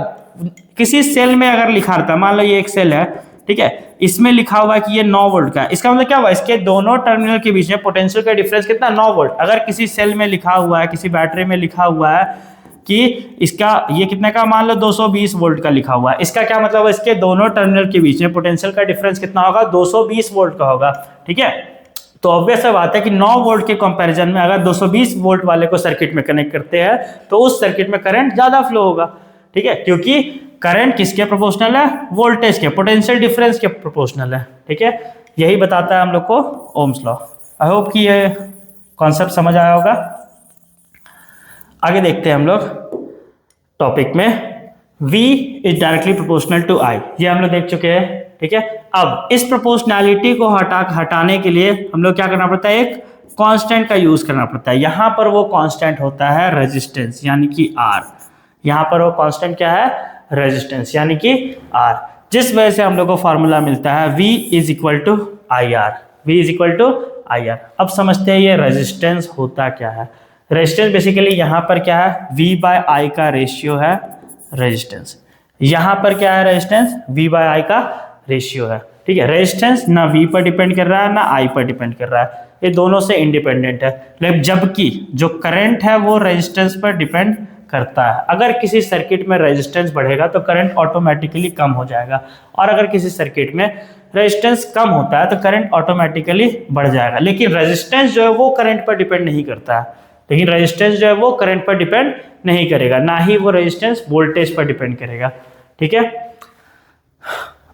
किसी सेल में अगर लिखा रहता है, मान लो ये एक सेल है, ठीक है, इसमें लिखा हुआ है कि ये 9 वोल्ट का है, इसका मतलब क्या हुआ? इसके दोनों टर्मिनल के बीच में पोटेंशियल का डिफरेंस कितना? 9 वोल्ट। अगर किसी सेल में लिखा हुआ है, किसी बैटरी में लिखा हुआ है कि इसका ये कितने का, मान लो 220 वोल्ट का लिखा हुआ है, इसका क्या मतलब है? इसके दोनों टर्मिनल के बीच में पोटेंशियल का डिफरेंस कितना होगा? 220 वोल्ट का होगा। ठीक है, तो ऑब्वियस बात है कि 9 वोल्ट के कंपैरिजन में अगर 220 वोल्ट वाले को सर्किट में कनेक्ट करते हैं तो उस सर्किट में करंट ज्यादा फ्लो होगा। ठीक है, क्योंकि करंट किसके प्रोपोर्शनल है? वोल्टेज के, पोटेंशियल डिफरेंस के प्रोपोर्शनल है। ठीक है, यही बताता है हम लोग को ओम्स लॉ। आई होप कि ये कॉन्सेप्ट समझ आया होगा। आगे देखते हैं हम लोग टॉपिक में, V is directly proportional to I, ये हम लोग देख चुके हैं। ठीक है, अब इस प्रोपोर्शनैलिटी को हटाने के लिए हम लोग क्या करना पड़ता है? एक कांस्टेंट का यूज करना पड़ता है। यहां पर वो कांस्टेंट होता है रेजिस्टेंस, यानी कि R। यहां पर वो कांस्टेंट क्या है? रेजिस्टेंस, यानी कि R, जिस वजह से हम लोग को फॉर्मूला मिलता है V is equal to IR, V is equal to IR। अब समझते हैं ये रेजिस्टेंस होता क्या है। रेजिस्टेंस बेसिकली यहाँ पर क्या है? V बाय I का रेशियो है रेजिस्टेंस। यहाँ पर क्या है? रेजिस्टेंस V बाय I का रेशियो है। ठीक है, रेजिस्टेंस ना V पर डिपेंड कर रहा है ना I पर डिपेंड कर रहा है, ये दोनों से इंडिपेंडेंट है। लेकिन जबकि जो करंट है वो रेजिस्टेंस पर डिपेंड करता है। अगर किसी सर्किट में रेजिस्टेंस बढ़ेगा तो करंट ऑटोमेटिकली कम हो जाएगा, और अगर किसी सर्किट में रेजिस्टेंस कम होता है तो करंट ऑटोमेटिकली बढ़ जाएगा। लेकिन रेजिस्टेंस जो है वो करंट पर डिपेंड नहीं करता है, लेकिन रेजिस्टेंस जो है वो करंट पर डिपेंड नहीं करेगा, ना ही वो रेजिस्टेंस वोल्टेज पर डिपेंड करेगा। ठीक है,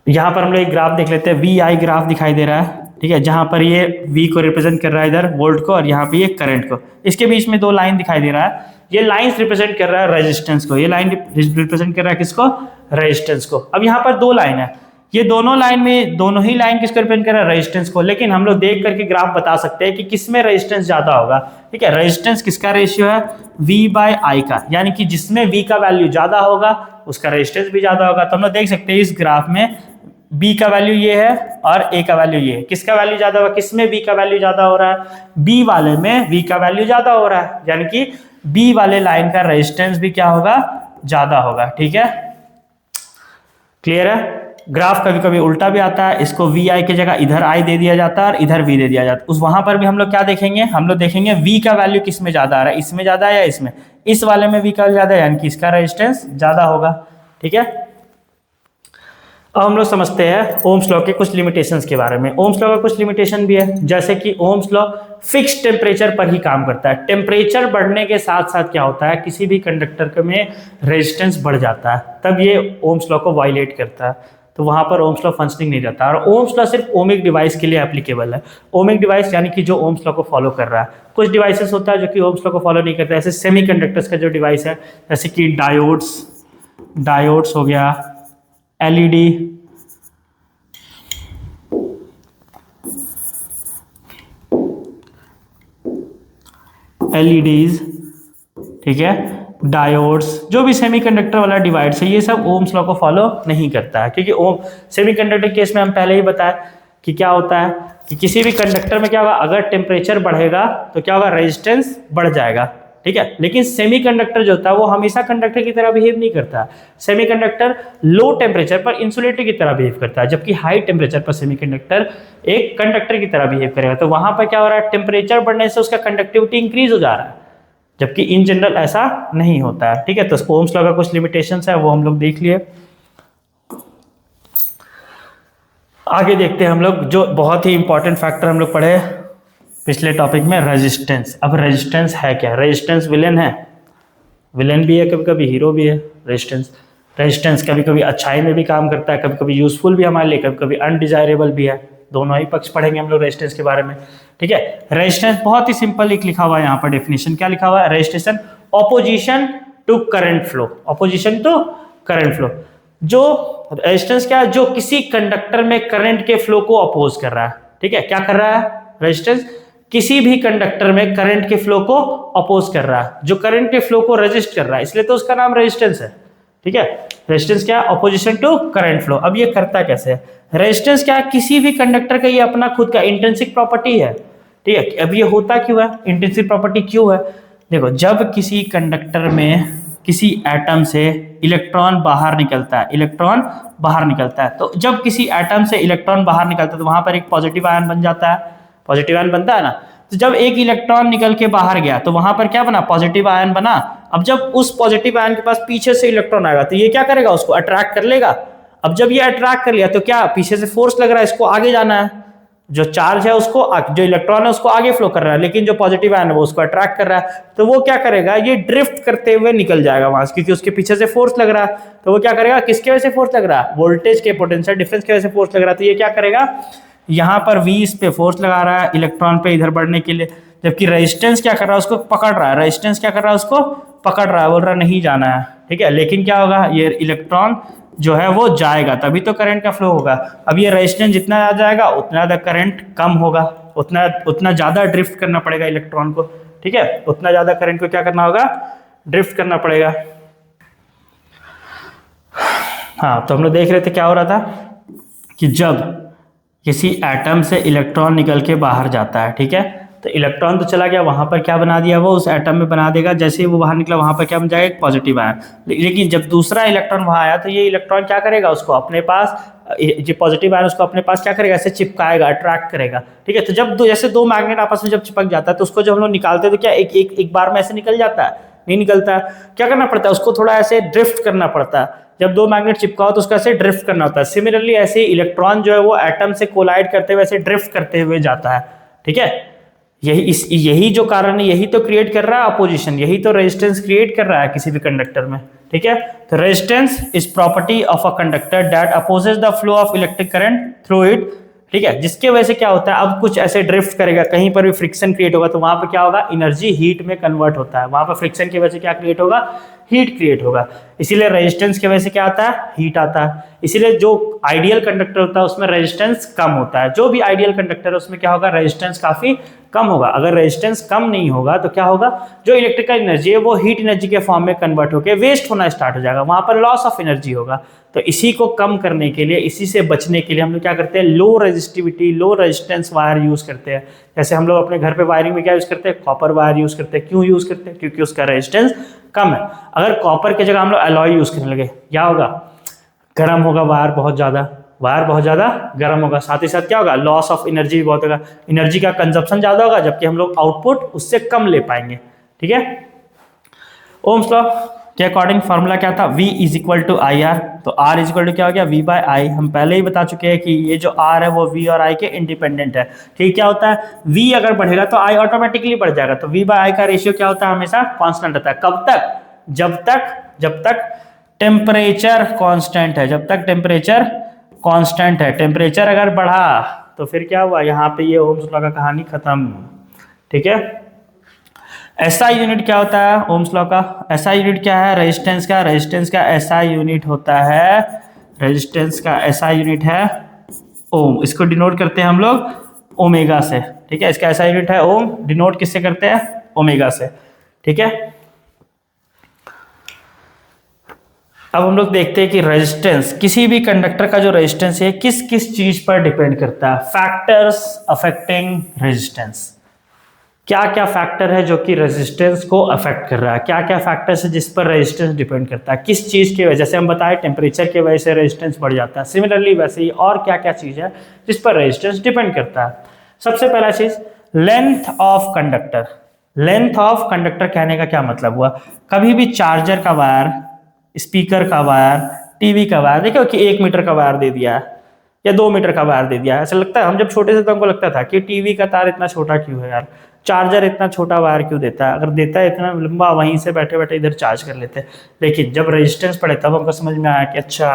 यहाँ पर हम लोग एक ग्राफ देख लेते हैं, VI ग्राफ दिखाई दे रहा है। ठीक है, जहाँ पर ये V को रिप्रेजेंट कर रहा है इधर वोल्ट को, और यहाँ पे ये करंट को, इसके बीच में 2 लाइन दिखाई दे रहा है। ये लाइन रिप्रेजेंट कर रहा है रेजिस्टेंस को, ये लाइन रिप्रेजेंट कर रहा है किसको? रेजिस्टेंस को। अब यहाँ पर 2 लाइन है, ये दोनों लाइन में, दोनों ही लाइन किसको रिप्रेजेंट कर रहा है? रेजिस्टेंस को। लेकिन हम लोग देख करके ग्राफ बता सकते हैं कि किसमें रेजिस्टेंस ज्यादा होगा। ठीक है, रेजिस्टेंस किसका रेशियो है? V बाय I का, यानी कि जिसमें V का वैल्यू ज्यादा होगा उसका रेजिस्टेंस भी ज्यादा होगा। तो हम लोग देख सकते हैं इस ग्राफ में B का वैल्यू ये है और A का वैल्यू ये है। किसका वैल्यू ज्यादा होगा? किसमें V का वैल्यू ज्यादा हो रहा है? B वाले में V का वैल्यू ज्यादा हो रहा है, यानी कि B वाले लाइन का रेजिस्टेंस भी क्या होगा? ज्यादा होगा। ठीक है, क्लियर है? ग्राफ कभी कभी उल्टा भी आता है, इसको वी आई की जगह इधर आई दे दिया जाता है और इधर वी दे दिया जाता है। उस वहां पर भी हम लोग क्या देखेंगे, हम लोग देखेंगे वी का वैल्यू किस में ज्यादा आ रहा है, इसमें ज्यादा है या इसमें, इस वाले में वी का ज्यादा है, यानी कि इसका रेजिस्टेंस ज्यादा होगा। ठीक है, अब हम लोग समझते हैं ओम्स लॉ के कुछ लिमिटेशंस के बारे में। ओम्स लॉ का कुछ लिमिटेशन भी है, जैसे कि ओम्स लॉ फिक्स टेम्परेचर पर ही काम करता है। टेम्परेचर बढ़ने के साथ साथ क्या होता है, किसी भी कंडक्टर में रेजिस्टेंस बढ़ जाता है, तब ये ओम्स लॉ को वायलेट करता है, तो वहां पर ओम्स लॉ फंक्शनिंग नहीं रहता। और ओम्स लॉ सिर्फ ओमिक डिवाइस के लिए एप्लीकेबल है। ओमिक डिवाइस यानी कि जो ओम्स लॉ को फॉलो कर रहा है। कुछ डिवाइसेस होता है जो कि ओम्स लॉ को फॉलो नहीं करता है, जैसे सेमीकंडक्टर्स का जो डिवाइस है, जैसे कि डायोड्स हो गया, एलईडी, एलईडीज, ठीक है, डायोड्स, जो भी सेमीकंडक्टर वाला डिवाइस है, ये सब ओम्स लॉ को फॉलो नहीं करता है, क्योंकि ओम सेमीकंडक्टर केस में हम पहले ही बताया कि क्या होता है कि किसी भी कंडक्टर में क्या होगा, अगर टेम्परेचर बढ़ेगा तो क्या होगा, रेजिस्टेंस बढ़ जाएगा। ठीक है, लेकिन सेमीकंडक्टर जो होता है वो हमेशा कंडक्टर की तरह बिहेव नहीं करता। सेमीकंडक्टर लो टेम्परेचर पर इंसुलेटर की तरह बिहेव करता है, जबकि हाई टेम्परेचर पर सेमीकंडक्टर एक कंडक्टर की तरह बिहेव करेगा। तो वहां पर क्या हो रहा है, टेम्परेचर बढ़ने से उसका कंडक्टिविटी इंक्रीज हो जा रहा है, जबकि इन जनरल ऐसा नहीं होता है। ठीक है, तो ओम्स लॉ का कुछ लिमिटेशंस है वो हम लोग देख लिए। आगे देखते हैं हम लोग, जो बहुत ही इंपॉर्टेंट फैक्टर हम लोग पढ़े पिछले टॉपिक में, रेजिस्टेंस। अब रेजिस्टेंस है क्या? रेजिस्टेंस विलेन है, विलेन भी है, कभी कभी हीरो भी है। रेजिस्टेंस कभी कभी अच्छाई में भी काम करता है, कभी कभी यूजफुल भी हमारे लिए, कभी कभी अनडिजायरेबल भी है। दोनों ही पक्ष पढ़ेंगे हम लोग रेजिस्टेंस के बारे में। ठीक है, रेजिस्टेंस बहुत ही सिंपल एक लिखा हुआ है यहाँ पर डेफिनेशन। क्या लिखा हुआ है? Resistance opposition to current flow. Opposition to current flow, जो रेजिस्टेंस क्या है, जो किसी कंडक्टर में करंट के फ्लो को अपोज कर रहा है। ठीक है, क्या कर रहा है रेजिस्टेंस? किसी भी कंडक्टर में करंट के फ्लो को अपोज कर रहा है, जो करंट के फ्लो को रेजिस्ट कर रहा है, इसलिए तो उसका नाम रेजिस्टेंस है। ठीक है, रेजिस्टेंस क्या है? Opposition to current flow. अब ये करता कैसे है? रेजिस्टेंस क्या है? किसी भी कंडक्टर का ये अपना खुद का इंट्रिंसिक प्रॉपर्टी है। ठीक है, अब ये होता क्यों है, इंट्रिंसिक प्रॉपर्टी क्यों है? देखो, जब किसी कंडक्टर में किसी एटम से इलेक्ट्रॉन बाहर निकलता है, तो जब किसी एटम से इलेक्ट्रॉन बाहर निकलता है तो वहां पर एक पॉजिटिव आयन बन जाता है, पॉजिटिव आयन बनता है ना। तो जब एक इलेक्ट्रॉन निकल के बाहर गया तो वहां पर क्या बना? पॉजिटिव आयन बना। अब जब उस पॉजिटिव आयन के पास पीछे से इलेक्ट्रॉन आएगा तो ये क्या करेगा? उसको अट्रैक्ट कर लेगा। अब जब ये अट्रैक्ट कर लिया तो क्या पीछे से फोर्स लग रहा है, इसको आगे जाना है। जो चार्ज है उसको, जो इलेक्ट्रॉन है उसको आगे फ्लो कर रहा है, लेकिन जो पॉजिटिव आयन है वो उसको अट्रैक्ट कर रहा है। तो वो क्या करेगा? ये ड्रिफ्ट करते हुए निकल जाएगा वहां से, क्योंकि उसके पीछे से फोर्स लग रहा है। तो वो क्या करेगा? किसके वजह से फोर्स लग रहा है? वोल्टेज के पोटेंशियल डिफरेंस की वजह से फोर्स लग रहा है। तो ये क्या करेगा? यहाँ पर V इस पे फोर्स लगा रहा है इलेक्ट्रॉन पे इधर बढ़ने के लिए, जबकि रेजिस्टेंस क्या कर रहा है? उसको पकड़ रहा है। रेजिस्टेंस क्या कर रहा है? उसको पकड़ रहा है, बोल रहा नहीं जाना है। ठीक है, लेकिन क्या होगा? ये इलेक्ट्रॉन जो है वो जाएगा, तभी तो करंट का फ्लो होगा। अब ये रेजिस्टेंस जितना ज्यादा जाएगा उतना ज्यादा करंट कम होगा, उतना ज्यादा ड्रिफ्ट करना पड़ेगा इलेक्ट्रॉन को। ठीक है, उतना ज्यादा करंट को क्या करना होगा? ड्रिफ्ट करना पड़ेगा। हाँ, तो हम लोग देख रहे थे क्या हो रहा था कि जब किसी एटम से इलेक्ट्रॉन निकल के बाहर जाता है, ठीक है, तो इलेक्ट्रॉन तो चला गया, वहां पर क्या बना दिया? वो उस एटम में बना देगा। जैसे ही वो बाहर निकला वहां पर क्या बन जाएगा? एक पॉजिटिव आयन। लेकिन जब दूसरा इलेक्ट्रॉन वहां आया तो ये इलेक्ट्रॉन क्या करेगा? उसको अपने पास, जो पॉजिटिव आयन उसको अपने पास क्या करेगा? ऐसे चिपकाएगा, अट्रैक्ट करेगा। ठीक है, तो जब जैसे दो मैग्नेट आपस में जब चिपक जाता है तो उसको जब हम लोग निकालते हैं तो क्या एक बार में ऐसे निकल जाता है? नहीं निकलता। क्या करना पड़ता है? उसको थोड़ा ऐसे ड्रिफ्ट करना पड़ता है। जब दो मैग्नेट चिपका हो तो उसका ऐसे ड्रिफ्ट करना होता है। सिमिलरली ऐसे इलेक्ट्रॉन जो है वो एटम से कोलाइड करते हुए ऐसे ड्रिफ्ट करते हुए जाता है। ठीक है, यही जो कारण है, यही तो क्रिएट कर रहा है अपोजिशन, यही तो रेजिस्टेंस क्रिएट कर रहा है किसी भी कंडक्टर में। ठीक है, तो resistance is property of a conductor that opposes the flow of electric current through it. ठीक है, जिसके वजह से क्या होता है? अब कुछ ऐसे ड्रिफ्ट करेगा, कहीं पर भी फ्रिक्शन क्रिएट होगा तो वहां पर क्या होगा? एनर्जी हीट में कन्वर्ट होता है। वहां पर फ्रिक्शन की वजह से क्या क्रिएट होगा? हीट क्रिएट होगा। इसीलिए रेजिस्टेंस की वजह से क्या आता है? हीट आता है। इसीलिए जो आइडियल कंडक्टर होता है उसमें रेजिस्टेंस कम होता है। जो भी आइडियल कंडक्टर है उसमें क्या होगा? रेजिस्टेंस काफी कम होगा। अगर रेजिस्टेंस कम नहीं होगा तो क्या होगा? जो इलेक्ट्रिकल एनर्जी है वो हीट एनर्जी के फॉर्म में कन्वर्ट होकर वेस्ट होना स्टार्ट हो जाएगा, वहां पर लॉस ऑफ एनर्जी होगा। तो इसी को कम करने के लिए, इसी से बचने के लिए हम लोग क्या करते हैं? Low resistivity, low resistance wire use करते हैं। जैसे हम लोग अपने घर पे वायरिंग में क्या यूज करते हैं? कॉपर वायर यूज करते हैं। क्यों यूज करते हैं? क्योंकि उसका रेजिस्टेंस कम है। अगर कॉपर की जगह हम लोग अलॉय यूज करने लगे क्या होगा? गर्म होगा वायर बहुत ज़्यादा, वायर बहुत ज़्यादा गर्म होगा, साथ ही साथ क्या होगा, लॉस ऑफ एनर्जी भी बहुत होगा, एनर्जी का कंजप्शन ज़्यादा होगा, जबकि हम लोग आउटपुट उससे कम ले पाएंगे। ठीक है, ओम्स लॉ के अकॉर्डिंग फॉर्मूला क्या था, V is equal to I R. तो R इज इक्वल टू क्या हो गया, V बाय आई। हम पहले ही बता चुके हैं कि ये जो R है वो V और I के इंडिपेंडेंट है। ठीक, क्या होता है, V अगर बढ़ेगा तो I ऑटोमेटिकली बढ़ जाएगा। तो V बाय आई का रेशियो क्या होता है, हमेशा कांस्टेंट रहता है। कब तक, जब तक टेम्परेचर कांस्टेंट है, जब तक टेम्परेचर कांस्टेंट है। टेम्परेचर अगर बढ़ा तो फिर क्या हुआ, यहाँ पे ये ओम्स लॉ का कहानी खत्म। ठीक है, एसआई यूनिट क्या होता है ओम्स लॉ का, एसआई यूनिट क्या है, रेजिस्टेंस का, रेजिस्टेंस का एसआई यूनिट होता है, रेजिस्टेंस का एसआई यूनिट है ओम। इसको डिनोट करते हैं हम लोग ओमेगा से। ठीक है, इसका एसआई यूनिट है ओम, डिनोट किससे करते हैं, ओमेगा से। ठीक है, अब हम लोग देखते हैं कि रेजिस्टेंस, किसी भी कंडक्टर का जो रेजिस्टेंस है किस किस चीज पर डिपेंड करता है। फैक्टर्स अफेक्टिंग रेजिस्टेंस, क्या क्या फैक्टर है जो कि रेजिस्टेंस को अफेक्ट कर रहा है, क्या क्या फैक्टर्स है जिस पर रेजिस्टेंस डिपेंड करता है, किस चीज़ की वजह से। हम बताएं टेम्परेचर की वजह से रेजिस्टेंस बढ़ जाता है, सिमिलरली वैसे ही और क्या क्या चीज़ है जिस पर रेजिस्टेंस डिपेंड करता है। सबसे पहला चीज़ length of conductor. Length of conductor कहने का क्या मतलब हुआ, कभी भी चार्जर का वायर, स्पीकर का वायर, टीवी का वायर, देखो कि 1 मीटर का वायर दे दिया है या 2 मीटर का वायर दे दिया है। ऐसा लगता है, हम जब छोटे थे तो हमको लगता था कि टीवी का तार इतना छोटा क्यों है यार, चार्जर इतना छोटा वायर क्यों देता है, अगर देता है इतना लंबा वहीं से बैठे बैठे इधर चार्ज कर लेते। लेकिन जब रेजिस्टेंस पड़े तब हमको समझ में आया कि अच्छा,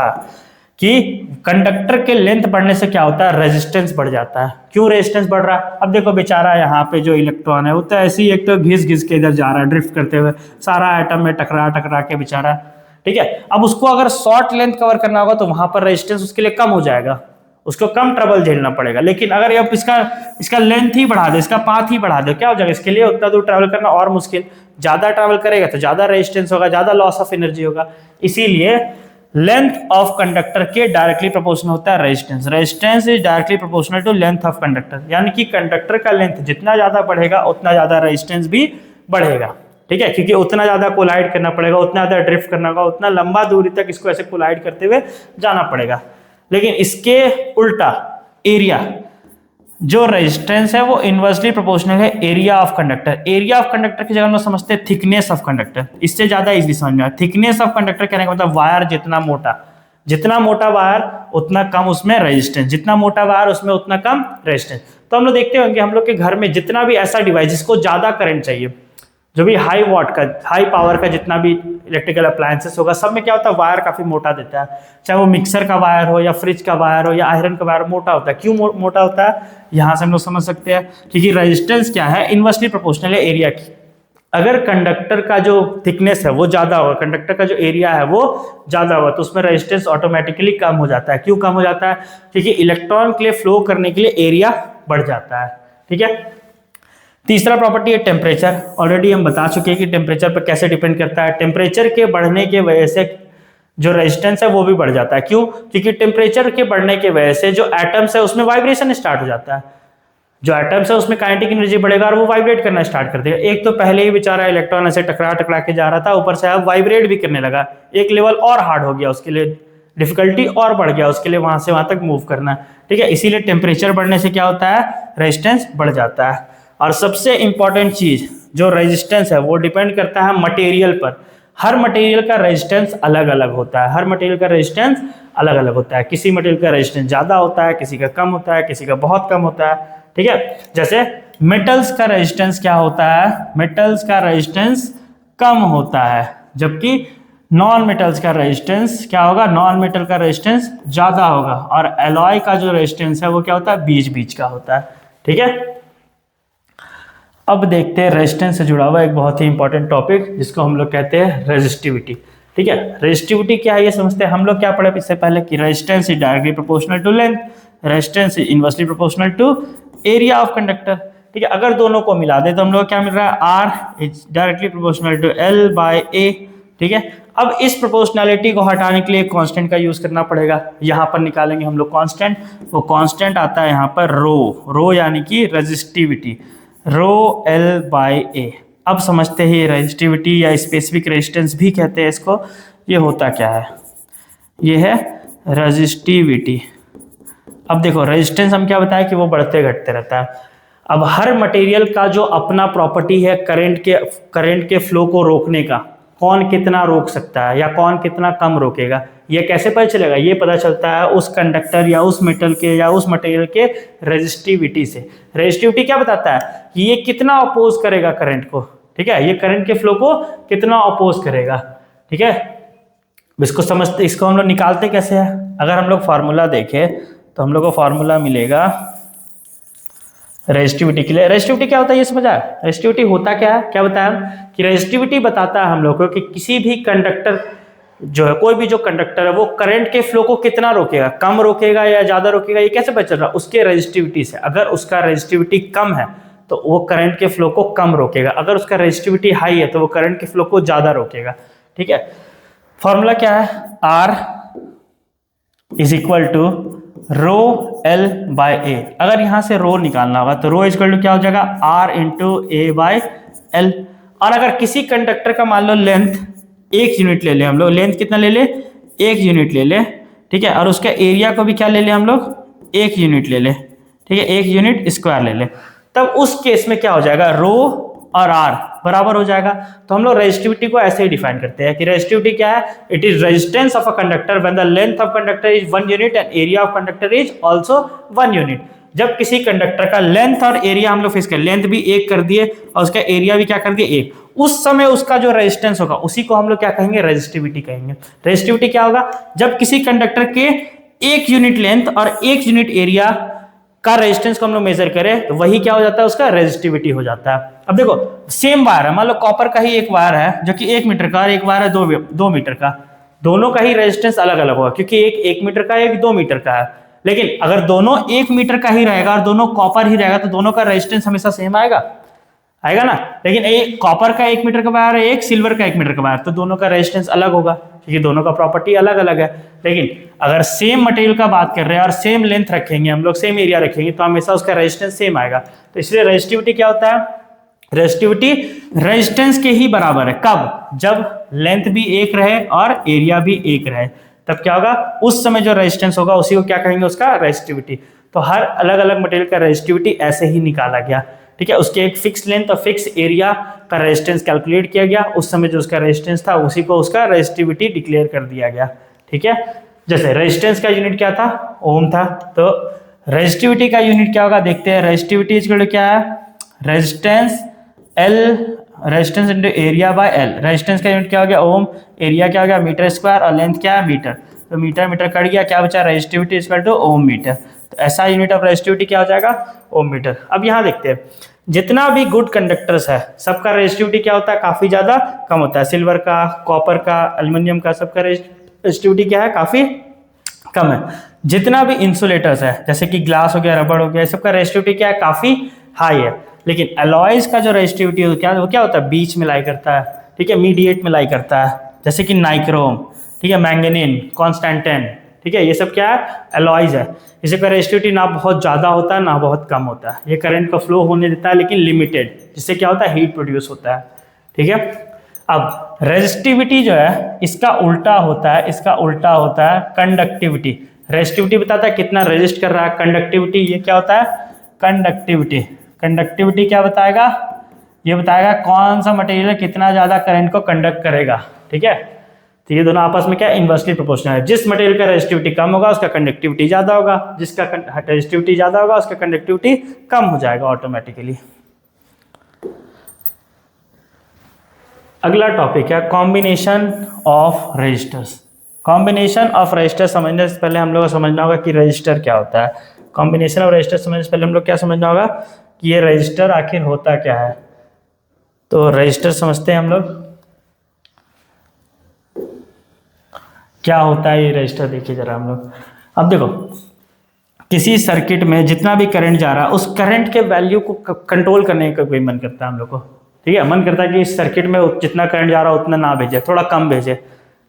कि कंडक्टर के लेंथ बढ़ने से क्या होता है, रेजिस्टेंस बढ़ जाता है। क्यों रेजिस्टेंस बढ़ रहा है, अब देखो बेचारा यहाँ पे जो इलेक्ट्रॉन है वो तो ऐसे ही एक तो घिस घिस के इधर जा रहा है, ड्रिफ्ट करते हुए, सारा एटम में टकरा टकरा के बेचारा। ठीक है, अब उसको अगर शॉर्ट लेंथ कवर करना होगा तो वहां पर रेजिस्टेंस उसके लिए कम हो जाएगा, उसको कम ट्रबल झेलना पड़ेगा। लेकिन अगर अब इसका लेंथ ही बढ़ा दे, इसका पाथ ही बढ़ा दे, क्या हो जाएगा, इसके लिए उतना दूर ट्रैवल करना और मुश्किल, ज्यादा ट्रैवल करेगा तो ज्यादा रेजिस्टेंस होगा, ज्यादा लॉस ऑफ एनर्जी होगा। इसीलिए लेंथ ऑफ कंडक्टर के डायरेक्टली प्रोपोर्शनल होता है resistance. Resistance is directly proportional to length of conductor, यानी कि कंडक्टर का लेंथ जितना ज्यादा बढ़ेगा उतना ज्यादा रेजिस्टेंस भी बढ़ेगा। ठीक है, क्योंकि उतना ज्यादा कोलाइड करना पड़ेगा, उतना ज्यादा ड्रिफ्ट करना होगा, उतना लंबा दूरी तक इसको ऐसे कोलाइड करते हुए जाना पड़ेगा। लेकिन इसके उल्टा एरिया, जो रेजिस्टेंस है वो इनवर्सली प्रोपोर्शनल है area of conductor. Area of conductor की जगह हम समझते हैं थिकनेस ऑफ कंडक्टर, इससे ज्यादा इजी समझ में आया। थिकनेस ऑफ कंडक्टर कहने का मतलब वायर जितना मोटा वायर उतना कम उसमें रेजिस्टेंस, जितना मोटा वायर उसमें उतना कम रेजिस्टेंस। तो हम लोग देखते होंगे हम लोग के घर में जितना भी ऐसा डिवाइस जिसको ज्यादा करंट चाहिए, जो भी हाई वॉट का, हाई पावर का जितना भी इलेक्ट्रिकल अप्लायंसेस होगा, सब में क्या होता है, वायर काफी मोटा देता है। चाहे वो मिक्सर का वायर हो या फ्रिज का वायर हो या आयरन का वायर, मोटा होता है। क्यों मोटा होता है, यहां से हम लोग समझ सकते हैं, क्योंकि रेजिस्टेंस क्या है, इनवर्सली प्रोपोर्शनल है एरिया की। अगर कंडक्टर का जो थिकनेस है वो ज्यादा होगा, कंडक्टर का जो एरिया है वो ज्यादा होगा, तो उसमें रेजिस्टेंस ऑटोमेटिकली कम हो जाता है। क्यों कम हो जाता है, क्योंकि इलेक्ट्रॉन के लिए फ्लो करने के लिए एरिया बढ़ जाता है। ठीक है, तीसरा प्रॉपर्टी है टेम्परेचर। ऑलरेडी हम बता चुके हैं कि टेम्परेचर पर कैसे डिपेंड करता है। टेम्परेचर के बढ़ने की वजह से जो रेजिस्टेंस है वो भी बढ़ जाता है। क्यों, क्योंकि टेम्परेचर के बढ़ने की वजह से जो एटम्स है उसमें वाइब्रेशन स्टार्ट हो जाता है, जो एटम्स है उसमें काइनेटिक एनर्जी बढ़ेगा और वो वाइब्रेट करना स्टार्ट कर देगा। एक तो पहले ही बेचारा इलेक्ट्रॉन ऐसे टकरा टकरा के जा रहा था, ऊपर से अब वाइब्रेट भी करने लगा, एक लेवल और हार्ड हो गया, उसके लिए डिफिकल्टी और बढ़ गया, उसके लिए वहां से वहां तक मूव करना। ठीक है, इसीलिए टेम्परेचर बढ़ने से क्या होता है, रेजिस्टेंस बढ़ जाता है। और सबसे इंपॉर्टेंट चीज जो रेजिस्टेंस है वो डिपेंड करता है मटेरियल पर। हर मटेरियल का रेजिस्टेंस अलग अलग होता है, हर मटेरियल का रेजिस्टेंस अलग अलग होता है। किसी मटेरियल का रेजिस्टेंस ज्यादा होता है, किसी का कम होता है, किसी का बहुत कम होता है। ठीक है, जैसे मेटल्स का रेजिस्टेंस क्या होता है, मेटल्स का रेजिस्टेंस कम होता है, जबकि नॉन मेटल्स का रेजिस्टेंस क्या होगा, नॉन मेटल का रेजिस्टेंस ज्यादा होगा। और एलॉय का जो रेजिस्टेंस है वो क्या होता है, बीच बीच का होता है। ठीक है, अब देखते हैं रेजिस्टेंस से जुड़ा हुआ एक बहुत ही इंपॉर्टेंट टॉपिक जिसको हम लोग कहते हैं रेजिस्टिविटी। ठीक है, रेजिस्टिविटी क्या है ये समझते हैं। हम लोग क्या पढ़े इससे पहले कि resistance is directly proportional to length, resistance is inversely proportional to area of conductor. ठीक है, अगर दोनों को मिला दे तो हम लोग क्या मिल रहा है, R is directly proportional to L by A. ठीक है, अब इस प्रोपोर्शनैलिटी को हटाने के लिए कांस्टेंट का यूज करना पड़ेगा। यहाँ पर निकालेंगे हम लोग कांस्टेंट, वो कांस्टेंट आता है यहाँ पर रो यानी कि रेजिस्टिविटी, रो एल बाई ए। अब समझते हैं रेजिस्टिविटी या स्पेसिफिक रेजिस्टेंस भी कहते हैं इसको। ये होता क्या है, ये है रेजिस्टिविटी। अब देखो रेजिस्टेंस हम क्या बताया कि वो बढ़ते घटते रहता है। अब हर मटेरियल का जो अपना प्रॉपर्टी है करंट के फ्लो को रोकने का, कौन कितना रोक सकता है या कौन कितना कम रोकेगा, ये कैसे पता चलेगा? ये पता चलता है उस कंडक्टर या उस मेटल के या उस मटेरियल के रेजिस्टिविटी से। रेजिस्टिविटी क्या बताता है कि ये कितना अपोज करेगा करंट को, ठीक है, ये करंट के फ्लो को कितना अपोज करेगा, ठीक है। इसको समझते, इसको हम लोग निकालते कैसे है? अगर हम लोग फार्मूला देखें तो हम लोग को फार्मूला मिलेगा रेजिस्टिविटी के लिए। रेजिस्टिविटी क्या होता है ये समझा? रेजिस्टिविटी होता क्या है, क्या बताया कि रेजिस्टिविटी बताता है हम लोग को कि किसी भी कंडक्टर जो है, कोई भी जो कंडक्टर है वो करंट के फ्लो को कितना रोकेगा, कम रोकेगा या ज्यादा रोकेगा, ये कैसे पता चल रहा है? उसके रेजिस्टिविटी से। अगर उसका रेजिस्टिविटी कम है तो वो करंट के फ्लो को कम रोकेगा, अगर उसका रेजिस्टिविटी हाई है तो वो करंट के फ्लो को ज्यादा रोकेगा, ठीक है। फॉर्मूला क्या है? R is equal to rho L by A. अगर यहां से रो निकालना होगा तो रो इज इक्वल टू क्या हो जाएगा? R into A by L. और अगर किसी कंडक्टर का मान लो लेंथ 1 यूनिट ले ले, हम लोग लेंथ कितना ले ले? 1 यूनिट ले ले, ठीक है, और उसका एरिया को भी क्या ले ले हम लोग? 1 यूनिट ले ले, ठीक है, 1 यूनिट स्क्वायर ले ले। तब उस केस में क्या हो जाएगा? रो और R बराबर हो जाएगा। तो हम लोग रेजिस्टिविटी को ऐसे ही डिफाइन करते हैं कि रेजिस्टिविटी क्या है? It is resistance of a conductor when the length of conductor is 1 unit and area of conductor is also 1 unit. जब किसी कंडक्टर का लेंथ और एरिया हम लोग फिक्स कर, लेंथ भी 1 कर दिए और उसका एरिया भी क्या कर दिए 1, उस समय उसका जो रेजिस्टेंस होगा उसी को हम लोग क्या कहेंगे? रेजिस्टिविटी कहेंगे। रेजिस्टिविटी क्या होगा? जब किसी कंडक्टर के 1 यूनिट लेंथ और 1 यूनिट एरिया का रेजिस्टेंस को हम लोग मेजर करें तो वही क्या हो जाता है? उसका रेजिस्टिविटी हो जाता है। अब देखो सेम वायर है, मान लो कॉपर का ही एक वायर है जो कि 1 मीटर का और एक वायर है 2 मीटर का, दोनों का ही रेजिस्टेंस अलग अलग होगा क्योंकि एक 1 मीटर का है, एक 2 मीटर का है। लेकिन अगर दोनों 1 मीटर का ही रहेगा और दोनों कॉपर ही रहेगा तो दोनों का रेजिस्टेंस हमेशा सेम आएगा, आएगा ना। लेकिन एक कॉपर का 1 मीटर का वायर है, एक सिल्वर का 1 मीटर का वायर, तो दोनों का रेजिस्टेंस अलग होगा क्योंकि दोनों का प्रॉपर्टी अलग अलग है। लेकिन अगर सेम मटेरियल का बात कर रहे हैं और सेम लेंथ रखेंगे हम लोग, सेम एरिया रखेंगे, तो हमेशा उसका रेजिस्टेंस सेम आएगा। तो इसलिए रेजिस्टिविटी क्या होता है? रेजिस्टिविटी रेजिस्टेंस के ही बराबर है। कब? जब लेंथ भी 1 रहे और एरिया भी 1 रहे, तब क्या होगा? उस समय जो रेजिस्टेंस होगा उसी को क्या कहेंगे? उसका रेजिस्टिविटी। तो हर अलग अलग मटेरियल का रेजिस्टिविटी ऐसे ही निकाला गया, ठीक है। उसके एक फिक्स लेंथ और फिक्स एरिया का रेजिस्टेंस कैलकुलेट किया गया, उस समय जो उसका रेजिस्टेंस था उसी को उसका रेजिस्टिविटी डिक्लेयर कर दिया गया, ठीक है। जैसे रेजिस्टेंस का यूनिट क्या था? ओम था, तो रेजिस्टिविटी का यूनिट क्या होगा? देखते हैं। रेजिस्टिविटी इक्वल टू क्या है? Resistance L, resistance into area bye L। Resistance का यूनिट क्या हो गया? ओम, एरिया क्या हो गया? मीटर स्क्वायर, और लेंथ क्या है? मीटर। तो मीटर मीटर कट गया, क्या बचा? Resistivity equal to ohm metre. तो ऐसा यूनिट ऑफ रेजिस्टिविटी क्या हो जाएगा? Ohm metre. अब यहाँ देखते हैं, जितना भी गुड कंडक्टर्स है सबका रेजिस्टिविटी क्या होता है? काफी ज्यादा कम होता है। सिल्वर का, कॉपर का, एल्युमिनियम का, सबका रेजिस्टिविटी क्या है? काफी कम है। जितना भी इंसुलेटर्स है जैसे कि ग्लास हो गया, रबड़ हो गया, सबका रेजिस्टिविटी क्या है? काफी हाई है। लेकिन अलॉयज का जो रेजिस्टिविटी वो क्या होता है? बीच में लाई करता है, ठीक है, मीडिएट में लाई करता है, जैसे कि नाइक्रोम, ठीक है, मैंगनीन, कॉन्स्टेंटाइन, ठीक है, ये सब क्या है? अलॉयज है। इसी का रेजिस्टिविटी ना बहुत ज़्यादा होता है ना बहुत कम होता है, ये करंट का फ्लो होने देता है लेकिन लिमिटेड, जिससे क्या होता है? हीट प्रोड्यूस होता है, ठीक है। अब रेजिस्टिविटी जो है इसका उल्टा होता है, इसका उल्टा होता है कंडक्टिविटी। रेजिस्टिविटी बताता है कितना रेजिस्ट कर रहा है, कंडक्टिविटी ये क्या होता है? कंडक्टिविटी। कंडक्टिविटी क्या बताएगा? ये बताएगा कौन सा मटेरियल कितना ज्यादा करंट को कंडक्ट करेगा, ठीक है। तो ये दोनों आपस में क्या इनवर्सली प्रोपोर्शनल है। जिस मटेरियल का रेजिस्टिविटी कम होगा उसका कंडक्टिविटी ज्यादा होगा, जिसका रेजिस्टिविटी ज्यादा होगा उसका कंडक्टिविटी कम हो जाएगा ऑटोमेटिकली। अगला टॉपिक है combination of resistors. Combination of resistor समझने से पहले हम लोग को समझना होगा कि रेजिस्टर क्या होता है। कॉम्बिनेशन ऑफ रेजिस्टर समझने से पहले हम लोग क्या समझना होगा कि ये रेजिस्टर आखिर होता क्या है। तो रेजिस्टर समझते हैं हम लोग क्या होता है। ये रेजिस्टर देखिए जरा हम लोग। अब देखो किसी सर्किट में जितना भी करंट जा रहा है उस करंट के वैल्यू को कंट्रोल करने का कोई मन करता है हम लोग को, ठीक है। मन करता है कि इस सर्किट में जितना करंट जा रहा है उतना ना भेजे, थोड़ा कम भेजे,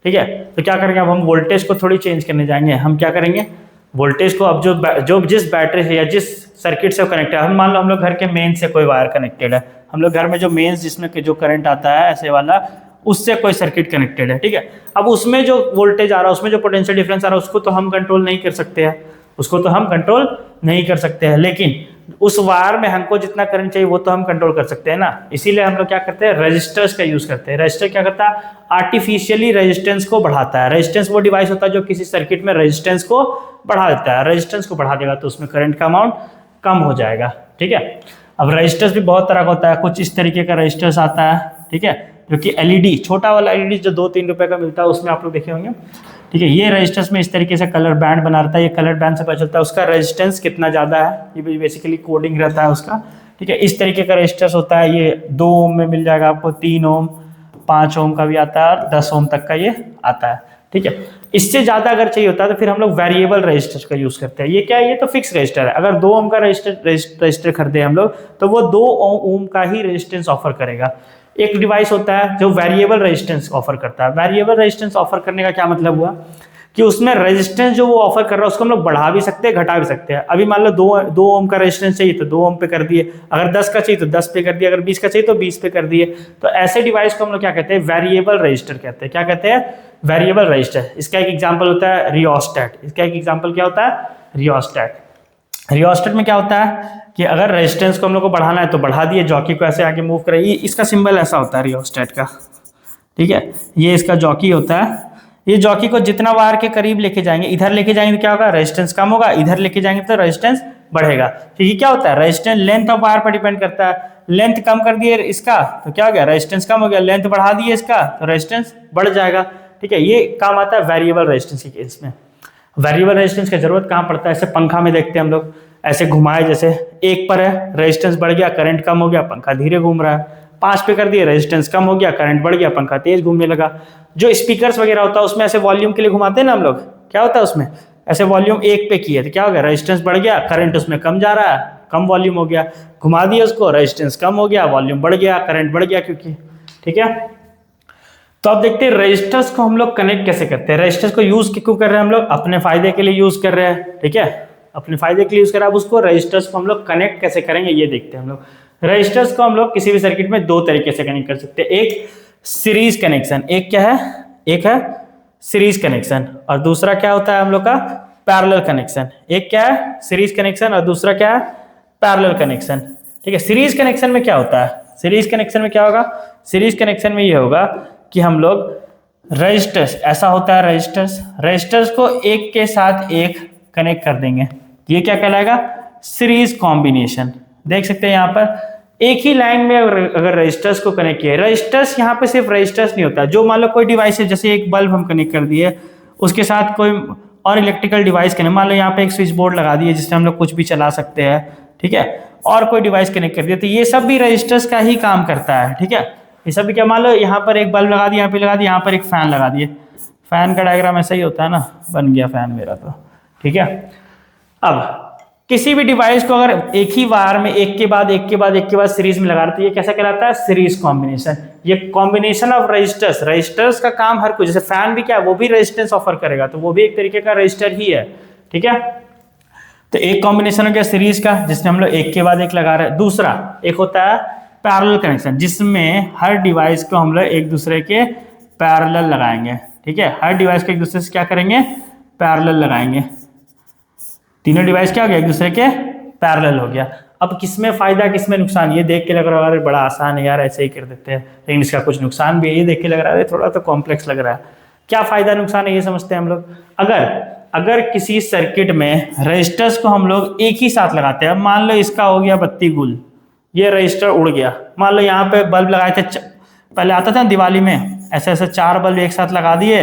ठीक है। तो क्या करेंगे? अब हम वोल्टेज को थोड़ी चेंज करने जाएंगे। हम क्या करेंगे? वोल्टेज को अब जो जिस बैटरी से या जिस सर्किट से कनेक्ट है, हम मान लो हम लोग घर के मेन से कोई वायर कनेक्टेड है, हम लोग घर में जो मेन जिसमें जो करंट आता है ऐसे वाला, उससे कोई सर्किट कनेक्टेड है, ठीक है। अब उसमें जो वोल्टेज आ रहा है, उसमें जो पोटेंशियल डिफरेंस आ रहा है, उसको तो हम कंट्रोल नहीं कर सकते हैं, उसको तो हम कंट्रोल नहीं कर सकते हैं, लेकिन उस वायर में हमको जितना करंट चाहिए वो तो हम कंट्रोल कर सकते हैं ना। इसीलिए हम लोग क्या करते हैं, रेजिस्टर्स का यूज करते हैं। रेजिस्टर क्या करता है, आर्टिफिशियली रेजिस्टेंस को बढ़ाता है। रेजिस्टेंस वो डिवाइस होता है जो किसी सर्किट में रेजिस्टेंस को बढ़ा देता है। रेजिस्टेंस को बढ़ा देगा तो उसमें करंट का अमाउंट कम हो जाएगा, ठीक है। अब रेजिस्टर्स भी बहुत तरह का होता है, कुछ इस तरीके का रेजिस्टर्स आता है, ठीक है, जो कि एलईडी, छोटा वाला एलईडी जो 2-3 रुपए का मिलता है, उसमें आप लोग देखे होंगे, ठीक है। ये रेजिस्टर्स में इस तरीके से कलर बैंड बना रहता है, ये कलर बैंड से पता चलता है उसका रेजिस्टेंस कितना ज़्यादा है, ये बेसिकली कोडिंग रहता है उसका, ठीक है। इस तरीके का रेजिस्टेंस होता है, ये 2 ओम में मिल जाएगा आपको, 3 ओम, 5 ओम का भी आता है और 10 ओम तक का ये आता है, ठीक है। इससे ज़्यादा अगर चाहिए होता है तो फिर हम लोग वेरिएबल रजिस्टर का यूज़ करते हैं। ये क्या है, ये तो फिक्स रजिस्टर है। अगर 2 ओम का रजिस्टर खरीदे हम लोग तो वो 2 ओम का ही रेजिस्टेंस ऑफर करेगा। एक डिवाइस होता है जो वेरिएबल रेजिस्टेंस ऑफर करता है। वेरिएबल रेजिस्टेंस ऑफर करने का क्या मतलब हुआ कि उसमें रेजिस्टेंस जो वो ऑफर कर रहा है उसको हम लोग बढ़ा भी सकते हैं, घटा भी सकते हैं। अभी मान लो 2 ओम का रेजिस्टेंस चाहिए तो 2 ओम पे कर दिए, अगर 10 का चाहिए तो 10 पे कर दिए, अगर 20 का चाहिए तो 20 पे कर दिए। तो ऐसे डिवाइस को हम लोग क्या कहते हैं, वेरिएबल रजिस्टर कहते हैं। क्या कहते हैं, वेरिएबल रजिस्टर। इसका एक एग्जाम्पल होता है रियोस्टेट। इसका एक एग्जाम्पल क्या होता है, रियोस्टेट। रियोस्टेट में क्या होता है कि अगर रेजिस्टेंस को हम लोग को बढ़ाना है तो बढ़ा दिए, जॉकी को ऐसे आगे मूव कराइए, इसका सिंबल ऐसा होता है रियोस्टेट का, ठीक है। ये इसका जॉकी होता है। ये जॉकी को जितना वायर के करीब लेके जाएंगे, इधर लेके जाएंगे तो क्या होगा, रेजिस्टेंस कम होगा, इधर लेके जाएंगे तो रेजिस्टेंस बढ़ेगा। तो ये क्या होता है, रेजिस्टेंस लेंथ ऑफ वायर पर डिपेंड करता है। लेंथ कम कर दिए इसका तो क्या हो गया, रेजिस्टेंस कम हो गया। लेंथ बढ़ा दिए इसका तो रेजिस्टेंस बढ़ जाएगा, ठीक है। ये काम आता है वेरिएबल रेजिस्टेंस के केस में। वेरिएबल रेजिस्टेंस की जरूरत कहाँ पड़ता है, ऐसे पंखा में देखते हैं हम लोग, ऐसे घुमाए, जैसे 1 पर है, रेजिस्टेंस बढ़ गया, करंट कम हो गया, पंखा धीरे घूम रहा है। 5 पे कर दिए, रेजिस्टेंस कम हो गया, करंट बढ़ गया, पंखा तेज घूमने लगा। जो स्पीकर्स वगैरह होता है उसमें ऐसे वॉल्यूम के लिए घुमाते हैं ना हम लोग, क्या होता है उसमें, ऐसे वॉल्यूम 1 पे किए तो क्या हो गया, रेजिस्टेंस बढ़ गया, करंट उसमें कम जा रहा है, कम वॉल्यूम हो गया। घुमा दिया उसको, रेजिस्टेंस कम हो गया, वॉल्यूम बढ़ गया, करंट बढ़ गया, क्योंकि, ठीक है। तो अब देखते हैं रजिस्टर्स को हम लोग कनेक्ट कैसे करते हैं। रजिस्टर्स को यूज क्यों कर रहे हैं हम लोग, अपने फायदे के लिए यूज कर रहे हैं, ठीक है, अपने फायदे के लिए यूज कर रहे हैं। अब उसको रजिस्टर्स को हम लोग कनेक्ट कैसे करेंगे ये देखते हैं हम लोग। रजिस्टर्स को हम लोग किसी भी सर्किट में 2 तरीके से कनेक्ट कर सकते हैं। एक सीरीज कनेक्शन, एक क्या है, एक है सीरीज कनेक्शन, और दूसरा क्या होता है हम लोग का पैरेलल कनेक्शन। एक क्या है सीरीज कनेक्शन और दूसरा क्या है पैरेलल कनेक्शन, ठीक है। सीरीज कनेक्शन में क्या होता है, सीरीज कनेक्शन में क्या होगा, सीरीज कनेक्शन में ये होगा कि हम लोग रजिस्टर्स, ऐसा होता है रजिस्टर्स को एक के साथ एक कनेक्ट कर देंगे, ये क्या कहलाएगा, सीरीज कॉम्बिनेशन। देख सकते हैं यहाँ पर एक ही लाइन में अगर रजिस्टर्स को कनेक्ट किया, रजिस्टर्स यहाँ पे सिर्फ रजिस्टर्स नहीं होता, जो मान लो कोई डिवाइस है, जैसे एक बल्ब हम कनेक्ट कर दिए, उसके साथ कोई और इलेक्ट्रिकल डिवाइस कनेक्ट, मान लो यहाँ पे एक स्विच बोर्ड लगा दिए जिससे हम लोग कुछ भी चला सकते हैं, ठीक है, और कोई डिवाइस कनेक्ट कर दिया, तो ये सब भी रजिस्टर्स का ही काम करता है, ठीक है। ये सब भी क्या, मान लो यहाँ पर एक बल्ब लगा दिया, यहाँ पे लगा दिया, यहाँ पर एक फैन लगा दिए, फैन का डायग्राम ऐसा ही होता है ना, बन गया फैन मेरा तो, ठीक है। अब किसी भी डिवाइस को अगर एक ही वायर में एक के बाद एक के बाद एक के बाद सीरीज में लगा रहे, तो ये कैसा कहलाता है, सीरीज कॉम्बिनेशन। ये कॉम्बिनेशन ऑफ रजिस्टर्स, रजिस्टर्स का काम हर कुछ, जैसे फैन भी क्या है, वो भी रेजिस्टेंस ऑफर करेगा, तो वो भी एक तरीके का रजिस्टर ही है, ठीक है। तो एक कॉम्बिनेशन हो गया सीरीज का, जिसमें हम लोग एक के बाद एक लगा रहे हैं। दूसरा एक होता है पैरेलल कनेक्शन, जिसमें हर डिवाइस को हम लोग एक दूसरे के पैरेलल लगाएंगे, ठीक है। हर डिवाइस को एक दूसरे से क्या करेंगे, पैरेलल लगाएंगे। तीनों डिवाइस क्या हो गया, एक दूसरे के पैरेलल हो गया। अब किसमें फायदा किसमें नुकसान, ये देख के लग रहा है बड़ा आसान है यार, ऐसे ही कर देते हैं, लेकिन इसका कुछ नुकसान भी है, ये देख के लग रहा है थोड़ा तो कॉम्प्लेक्स लग रहा है। क्या फायदा नुकसान है ये समझते हैं हम लोग। अगर किसी सर्किट में रजिस्टर्स को हम लोग एक ही साथ लगाते हैं, मान लो इसका हो गया बत्ती गुल, ये रजिस्टर उड़ गया, मान लो यहाँ पे बल्ब लगाए थे, पहले आता था दिवाली में, ऐसे ऐसे 4 बल्ब एक साथ लगा दिए,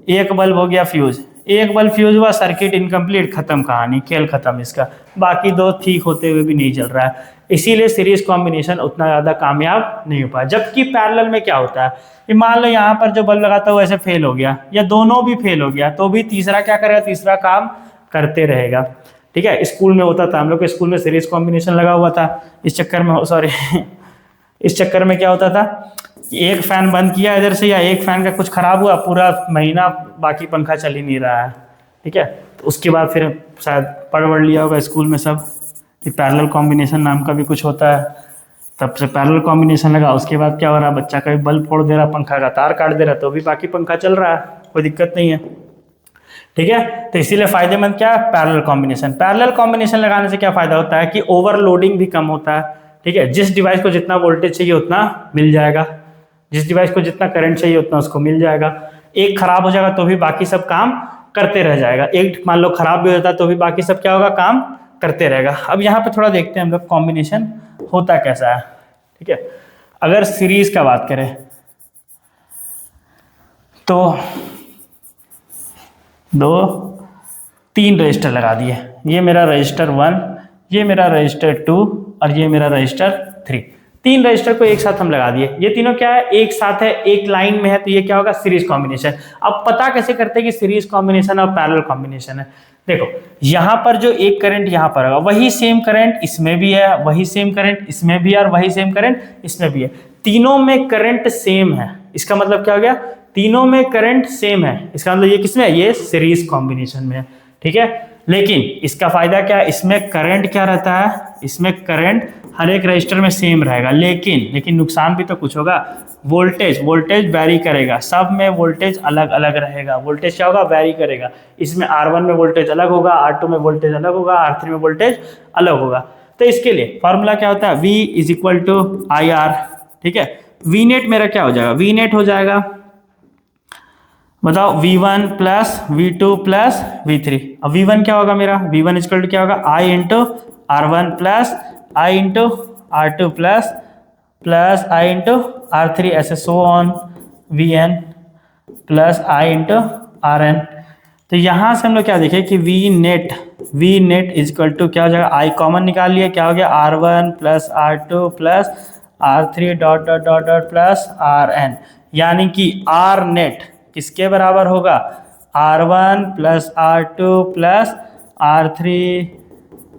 एक बल्ब हो गया फ्यूज, एक बल्ब फ्यूज हुआ, सर्किट इनकम्प्लीट, खत्म कहानी, खेल खत्म इसका, बाकी 2 ठीक होते हुए भी नहीं चल रहा है। इसीलिए सीरीज कॉम्बिनेशन उतना ज़्यादा कामयाब नहीं हो पाया। जबकि पैरेलल में क्या होता है कि मान लो यहाँ पर जो बल्ब लगाता है वो ऐसे फेल हो गया, या दोनों भी फेल हो गया, तो भी तीसरा क्या करेगा, तीसरा काम करते रहेगा, ठीक है। स्कूल में होता था, हम लोग के स्कूल में सीरीज कॉम्बिनेशन लगा हुआ था, इस चक्कर में सॉरी इस चक्कर में क्या होता था, एक फैन बंद किया इधर से, या एक फैन का कुछ खराब हुआ, पूरा महीना बाकी पंखा चल ही नहीं रहा है, ठीक है। तो उसके बाद फिर शायद पढ़ लिया होगा स्कूल में सब कि पैरेलल कॉम्बिनेशन नाम का भी कुछ होता है, तब से पैरेलल कॉम्बिनेशन लगा, उसके बाद क्या हो रहा है, बच्चा कभी बल्ब फोड़ दे रहा, पंखा का तार काट दे रहा, तो भी बाकी पंखा चल रहा है, कोई दिक्कत नहीं है। ठीक है, तो इसीलिए फायदेमंद क्या है, पैरेलल कॉम्बिनेशन। पैरेलल कॉम्बिनेशन लगाने से क्या फायदा होता है कि ओवरलोडिंग भी कम होता है। ठीक है, जिस डिवाइस को जितना वोल्टेज चाहिए उतना मिल जाएगा, जिस डिवाइस को जितना करंट चाहिए उतना उसको मिल जाएगा। एक खराब हो जाएगा तो भी बाकी सब काम करते रह जाएगा, एक मान लो खराब भी होता है तो भी बाकी सब क्या होगा, काम करते रहेगा। अब यहाँ पे थोड़ा देखते हैं हम लोग कॉम्बिनेशन होता कैसा है। ठीक है, अगर सीरीज का बात करें तो 2 3 रजिस्टर लगा दिए, ये मेरा रजिस्टर 1, ये मेरा रजिस्टर 2 और ये मेरा रजिस्टर 3। 3 रजिस्टर को एक साथ हम लगा दिए, ये तीनों क्या है, एक साथ है, एक लाइन में है, तो ये क्या होगा, सीरीज कॉम्बिनेशन। अब पता कैसे करते हैं कि सीरीज कॉम्बिनेशन और पैरेलल कॉम्बिनेशन है। देखो यहां पर जो एक करंट यहां पर होगा, वही सेम करंट इसमें भी है, वही सेम करंट इसमें भी है और वही सेम करंट इसमें भी है, तीनों में करंट सेम है। इसका मतलब क्या हो गया, तीनों में करंट सेम है, इसका मतलब ये किसमें है, ये सीरीज कॉम्बिनेशन में है। ठीक है, लेकिन इसका फायदा क्या है, इसमें करंट क्या रहता है, इसमें करंट हर एक रजिस्टर में सेम रहेगा, लेकिन नुकसान भी तो कुछ होगा, वोल्टेज वैरी करेगा, सब में वोल्टेज अलग अलग रहेगा, वोल्टेज क्या होगा, वैरी करेगा। इसमें R1 में वोल्टेज अलग होगा, R2 में वोल्टेज अलग होगा, R3 में वोल्टेज अलग होगा। तो इसके लिए फॉर्मूला क्या होता है, V = IR। ठीक है, V नेट मेरा क्या हो जाएगा, V नेट हो जाएगा, बताओ, V1 plus V2 plus V3। अब V1 क्या होगा मेरा, V1 = क्या होगा, I × R1 plus I × R2 plus I × R3, ऐसे so on, Vn plus I × Rn। तो यहाँ से हम लोग क्या देखें कि V नेट = क्या हो जाएगा, I कॉमन निकाल लिए, क्या हो गया, R1 plus R2 plus R3 dot dot dot dot plus Rn, यानी कि R नेट किसके बराबर होगा, R1 plus R2 plus R3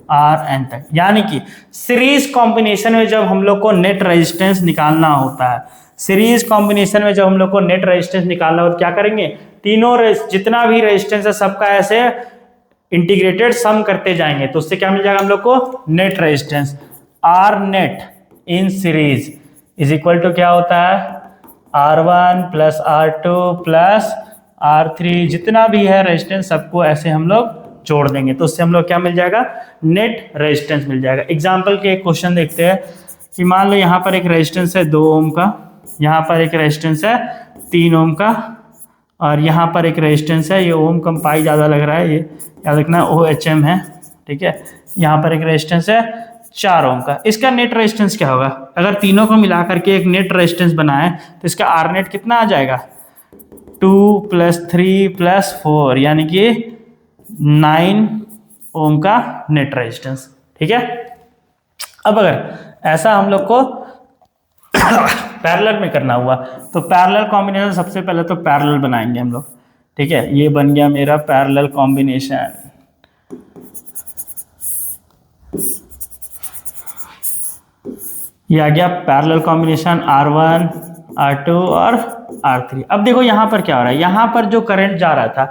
Rn तक। यानी कि सीरीज कॉम्बिनेशन में जब हम लोग को नेट रेजिस्टेंस निकालना होता है, सीरीज कॉम्बिनेशन में जब हम लोग को नेट रेजिस्टेंस निकालना हो तो क्या करेंगे, तीनों जितना भी रेजिस्टेंस है सबका ऐसे इंटीग्रेटेड सम करते जाएंगे, तो उससे क्या मिल जाएगा हम लोग को, net resistance. R net in series = क्या होता है, R1 plus R2 plus R3, जितना भी है रेजिस्टेंस सबको ऐसे हम लोग जोड़ देंगे, तो उससे हम लोग क्या मिल जाएगा, नेट रेजिस्टेंस मिल जाएगा। एग्जाम्पल के एक क्वेश्चन देखते हैं कि मान लो यहाँ पर एक रेजिस्टेंस है 2 ओम का, यहाँ पर एक रेजिस्टेंस है 3 ओम का, और यहाँ पर एक रेजिस्टेंस है, ये ओम कम पाई ज़्यादा लग रहा है, ये याद रखना OHM है। ठीक है, यहाँ पर एक रेजिस्टेंस है 4 ओम का, इसका नेट रेजिस्टेंस क्या होगा, अगर तीनों को मिला करके एक नेट रेजिस्टेंस बनाए तो इसका R नेट कितना आ जाएगा, 2 + 3 + 4, यानी कि 9 ओम का नेट रेजिस्टेंस। ठीक है, अब अगर ऐसा हम लोग को पैरेलल में करना हुआ तो पैरेलल कॉम्बिनेशन, सबसे पहले तो पैरेलल बनाएंगे हम लोग। ठीक है, ये बन गया मेरा पैरेलल कॉम्बिनेशन। ये आ गया पैरेलल कॉम्बिनेशन R1 R2 और R3। अब देखो यहाँ पर क्या हो रहा है, यहाँ पर जो करंट जा रहा था,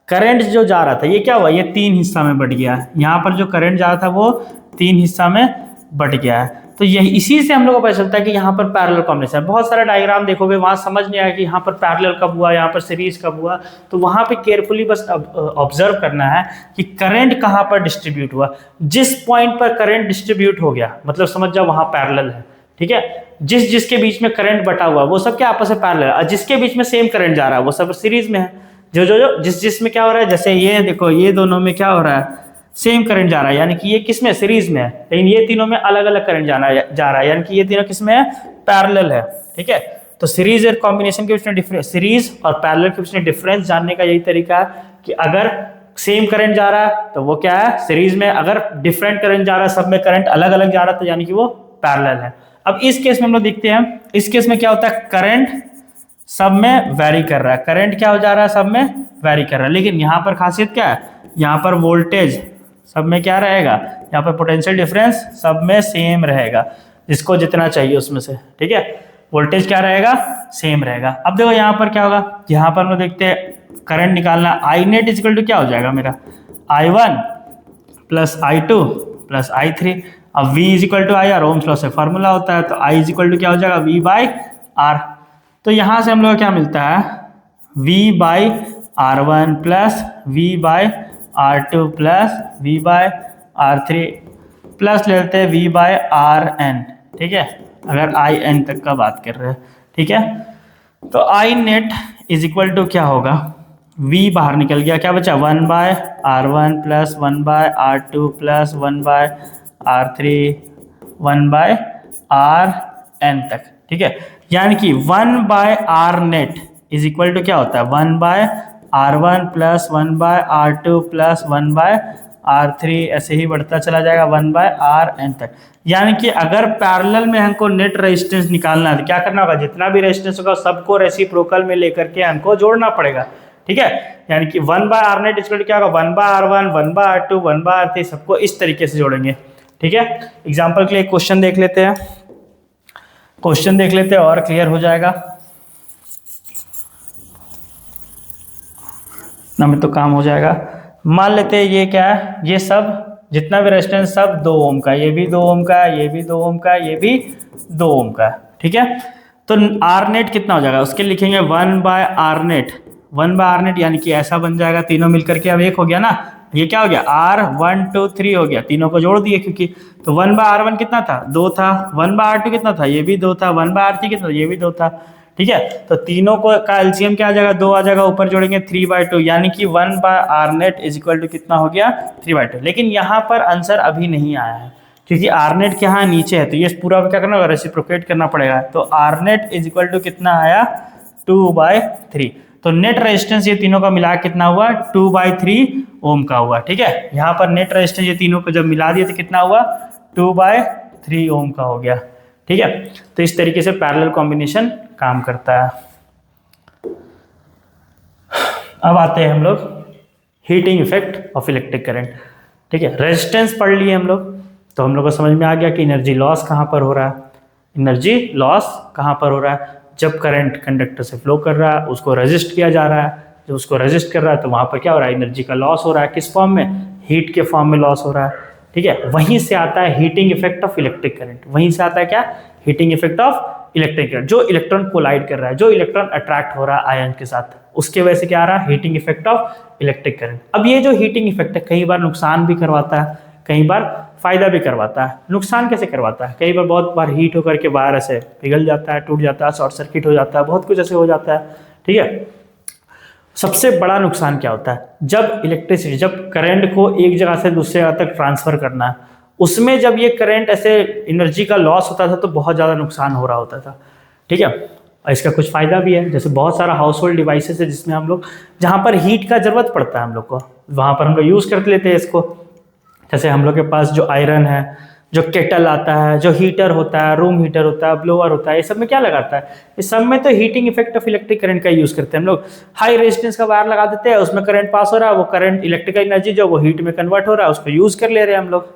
करंट जो जा रहा था ये क्या हुआ, ये 3 हिस्सा में बट गया है, यहाँ पर जो करंट जा रहा था वो 3 हिस्सा में बट गया है। तो यही इसी से हम लोग को पता चलता है कि यहाँ पर पैरेलल कॉम्बिनेशन। बहुत सारा डायग्राम देखोगे वहाँ समझ नहीं आया कि यहाँ पर पैरेलल कब हुआ, यहाँ पर सीरीज कब हुआ, तो वहाँ पे केयरफुली बस ऑब्जर्व करना है कि करंट कहाँ पर डिस्ट्रीब्यूट हुआ। जिस पॉइंट पर करंट डिस्ट्रीब्यूट हो गया मतलब समझ जाओ वहाँ पैरेलल है। ठीक है, जिसके बीच में करंट बटा हुआ वो सब क्या आपस में पैरेलल है, और जिसके बीच में सेम करंट जा रहा है वो सब सीरीज में है। जो जिसमें क्या हो रहा है, जैसे ये देखो ये दोनों में क्या हो रहा है, सेम करंट जा रहा है, यानी कि ये किस में, सीरीज में है, लेकिन ये तीनों में अलग अलग करंट जा रहा है, यानी कि ये तीनों किस में है, पैरेलल है। ठीक है, तो सीरीज और कॉम्बिनेशन के बीच में डिफरेंस, सीरीज और पैरेलल के बीच में डिफरेंस जानने का यही तरीका है कि अगर सेम करंट जा रहा है तो वो क्या है, सीरीज में, अगर डिफरेंट करंट जा रहा है, सब में करंट अलग अलग जा रहा है, तो यानी कि वो पैरेलल है। अब इस केस में हम लोग देखते हैं, इस केस में क्या होता है, करंट सब में वैरी कर रहा है, करंट क्या हो जा रहा है, सब में वैरी कर रहा है, लेकिन यहाँ पर खासियत क्या है, यहाँ पर वोल्टेज सब में क्या रहेगा, यहाँ पर पोटेंशियल डिफरेंस सब में सेम रहेगा, जिसको जितना चाहिए उसमें से। ठीक है, वोल्टेज क्या रहेगा, सेम रहेगा। अब देखो यहाँ पर क्या होगा, यहाँ पर हम लोग देखते हैं करंट निकालना, I नेट = क्या हो जाएगा मेरा, I1 + I2 + I3। अब V is equal to I R, Ohm's law से फार्मूला होता है, तो I इज इक्वल टू क्या हो जाएगा, V बाई आर। तो यहाँ से हम लोग क्या मिलता है, V by R one plus V by R two plus V by R three plus ले लेते हैं V बाई आर एन, ठीक है, अगर आई एन तक का बात कर रहे हैं, ठीक है। तो I net is equal to क्या होगा, V बाहर निकल गया, क्या बचा, 1 by R one plus 1 by R two plus 1 by R three 1 by R N तक, ठीक है। यानी कि 1 by R net is equal to क्या होता है, 1 by R one plus 1 by R two plus 1 by R three, ऐसे ही बढ़ता चला जाएगा 1 बाय आर एन तक। यानी कि अगर पैरेलल में हमको नेट रेजिस्टेंस निकालना है तो क्या करना होगा, जितना भी रेजिस्टेंस होगा सबको रेसिप्रोकल में लेकर के हमको जोड़ना पड़ेगा, ठीक है। यानी कि 1 by R net equal to क्या होगा, 1 by R one, 1 by R two, 1 by R three, सबको इस तरीके से जोड़ेंगे, ठीक है। एग्जाम्पल के लिए क्वेश्चन देख लेते हैं, क्वेश्चन देख लेते हैं और क्लियर हो जाएगा, ना में तो काम हो जाएगा। मान लेते हैं ये क्या है, ये सब जितना भी रेजिस्टेंस सब 2 ओम का, ये भी 2 ओम का, ये भी 2 ओम का, ये भी 2 ओम का, ठीक है। तो आर नेट कितना हो जाएगा, उसके लिखेंगे 1 by R net, 1 by R net, यानी कि ऐसा बन जाएगा, तीनों मिलकर के अब एक हो गया ना, ये क्या हो गया, आर 1 2 3 हो गया, तीनों को जोड़ दिए क्योंकि, तो 1 बाय आर वन कितना था, 2 था, 1 बाय आर टू कितना था, ये भी 2 था, 1 बाय आर थ्री कितना था, ये भी 2 था, ठीक है। तो तीनों को का एलसीएम क्या आ जाएगा, 2 आ जाएगा, ऊपर जोड़ेंगे 3 बाय 2, यानी कि 1 by R net is equal to कितना हो गया, 3 बाय 2। लेकिन यहाँ पर आंसर अभी नहीं आया है क्योंकि आर नेट के यहाँ नीचे है, तो ये पूरा क्या करना होगा, रेसिप्रोकेट करना पड़ेगा। तो R net is equal to कितना आया, 2 बाय 3। तो नेट रेजिस्टेंस ये तीनों का मिला कितना हुआ, 2 बाई 3 ओम का हुआ, ठीक है। यहाँ पर नेट रेजिस्टेंस ये तीनों को जब मिला दिया तो कितना हुआ, 2 बाई 3 ओम का हो गया, ठीक है। तो इस तरीके से पैरेलल कॉम्बिनेशन काम करता है। अब आते हैं हम लोग heating effect of electric current, ठीक है। रेजिस्टेंस पढ़ लिए हम लोग, तो हम लोग को समझ में आ गया कि एनर्जी लॉस कहाँ पर हो रहा है, एनर्जी लॉस कहाँ पर हो रहा है, जब करंट कंडक्टर से फ्लो कर रहा है उसको रेजिस्ट किया जा रहा है, जब उसको रेजिस्ट कर रहा है तो वहाँ पर क्या हो रहा है, एनर्जी का लॉस हो रहा है, किस फॉर्म में, हीट के फॉर्म में लॉस हो रहा है, ठीक है। वहीं से आता है heating effect of electric current, वहीं से आता है क्या, heating effect of electric current, जो इलेक्ट्रॉन कोलाइड कर रहा है, जो इलेक्ट्रॉन अट्रैक्ट हो रहा है आयन के साथ, उसके वजह से क्या आ रहा है, heating effect of electric current. अब ये जो हीटिंग इफेक्ट है कई बार नुकसान भी करवाता है, कई बार फायदा भी करवाता है। नुकसान कैसे करवाता है, कई बार बहुत बार हीट होकर के वायर ऐसे पिघल जाता है, टूट जाता है, शॉर्ट सर्किट हो जाता है, बहुत कुछ ऐसे हो जाता है, ठीक है। सबसे बड़ा नुकसान क्या होता है, जब इलेक्ट्रिसिटी, जब करंट को एक जगह से दूसरी जगह तक ट्रांसफर करना है, उसमें जब ये करंट ऐसे एनर्जी का लॉस होता था तो बहुत ज़्यादा नुकसान हो रहा होता था, ठीक है। और इसका कुछ फ़ायदा भी है, जैसे बहुत सारा हाउस होल्ड डिवाइसेस है जिसमें हम लोग, जहाँ पर हीट का ज़रूरत पड़ता है हम लोग को, वहाँ पर हम लोग यूज़ कर लेते हैं इसको। जैसे हम लोग के पास जो आयरन है, जो केटल आता है, जो हीटर होता है, रूम हीटर होता है, ब्लोअर होता है, ये सब में क्या लगाता है, इस सब में तो heating effect of electric current का यूज़ करते हैं हम लोग। हाई रेजिस्टेंस का वायर लगा देते हैं, उसमें करंट पास हो रहा है, वो करंट इलेक्ट्रिकल एनर्जी जो वो हीट में कन्वर्ट हो रहा है, उसको यूज़ कर ले रहे हैं हम लोग,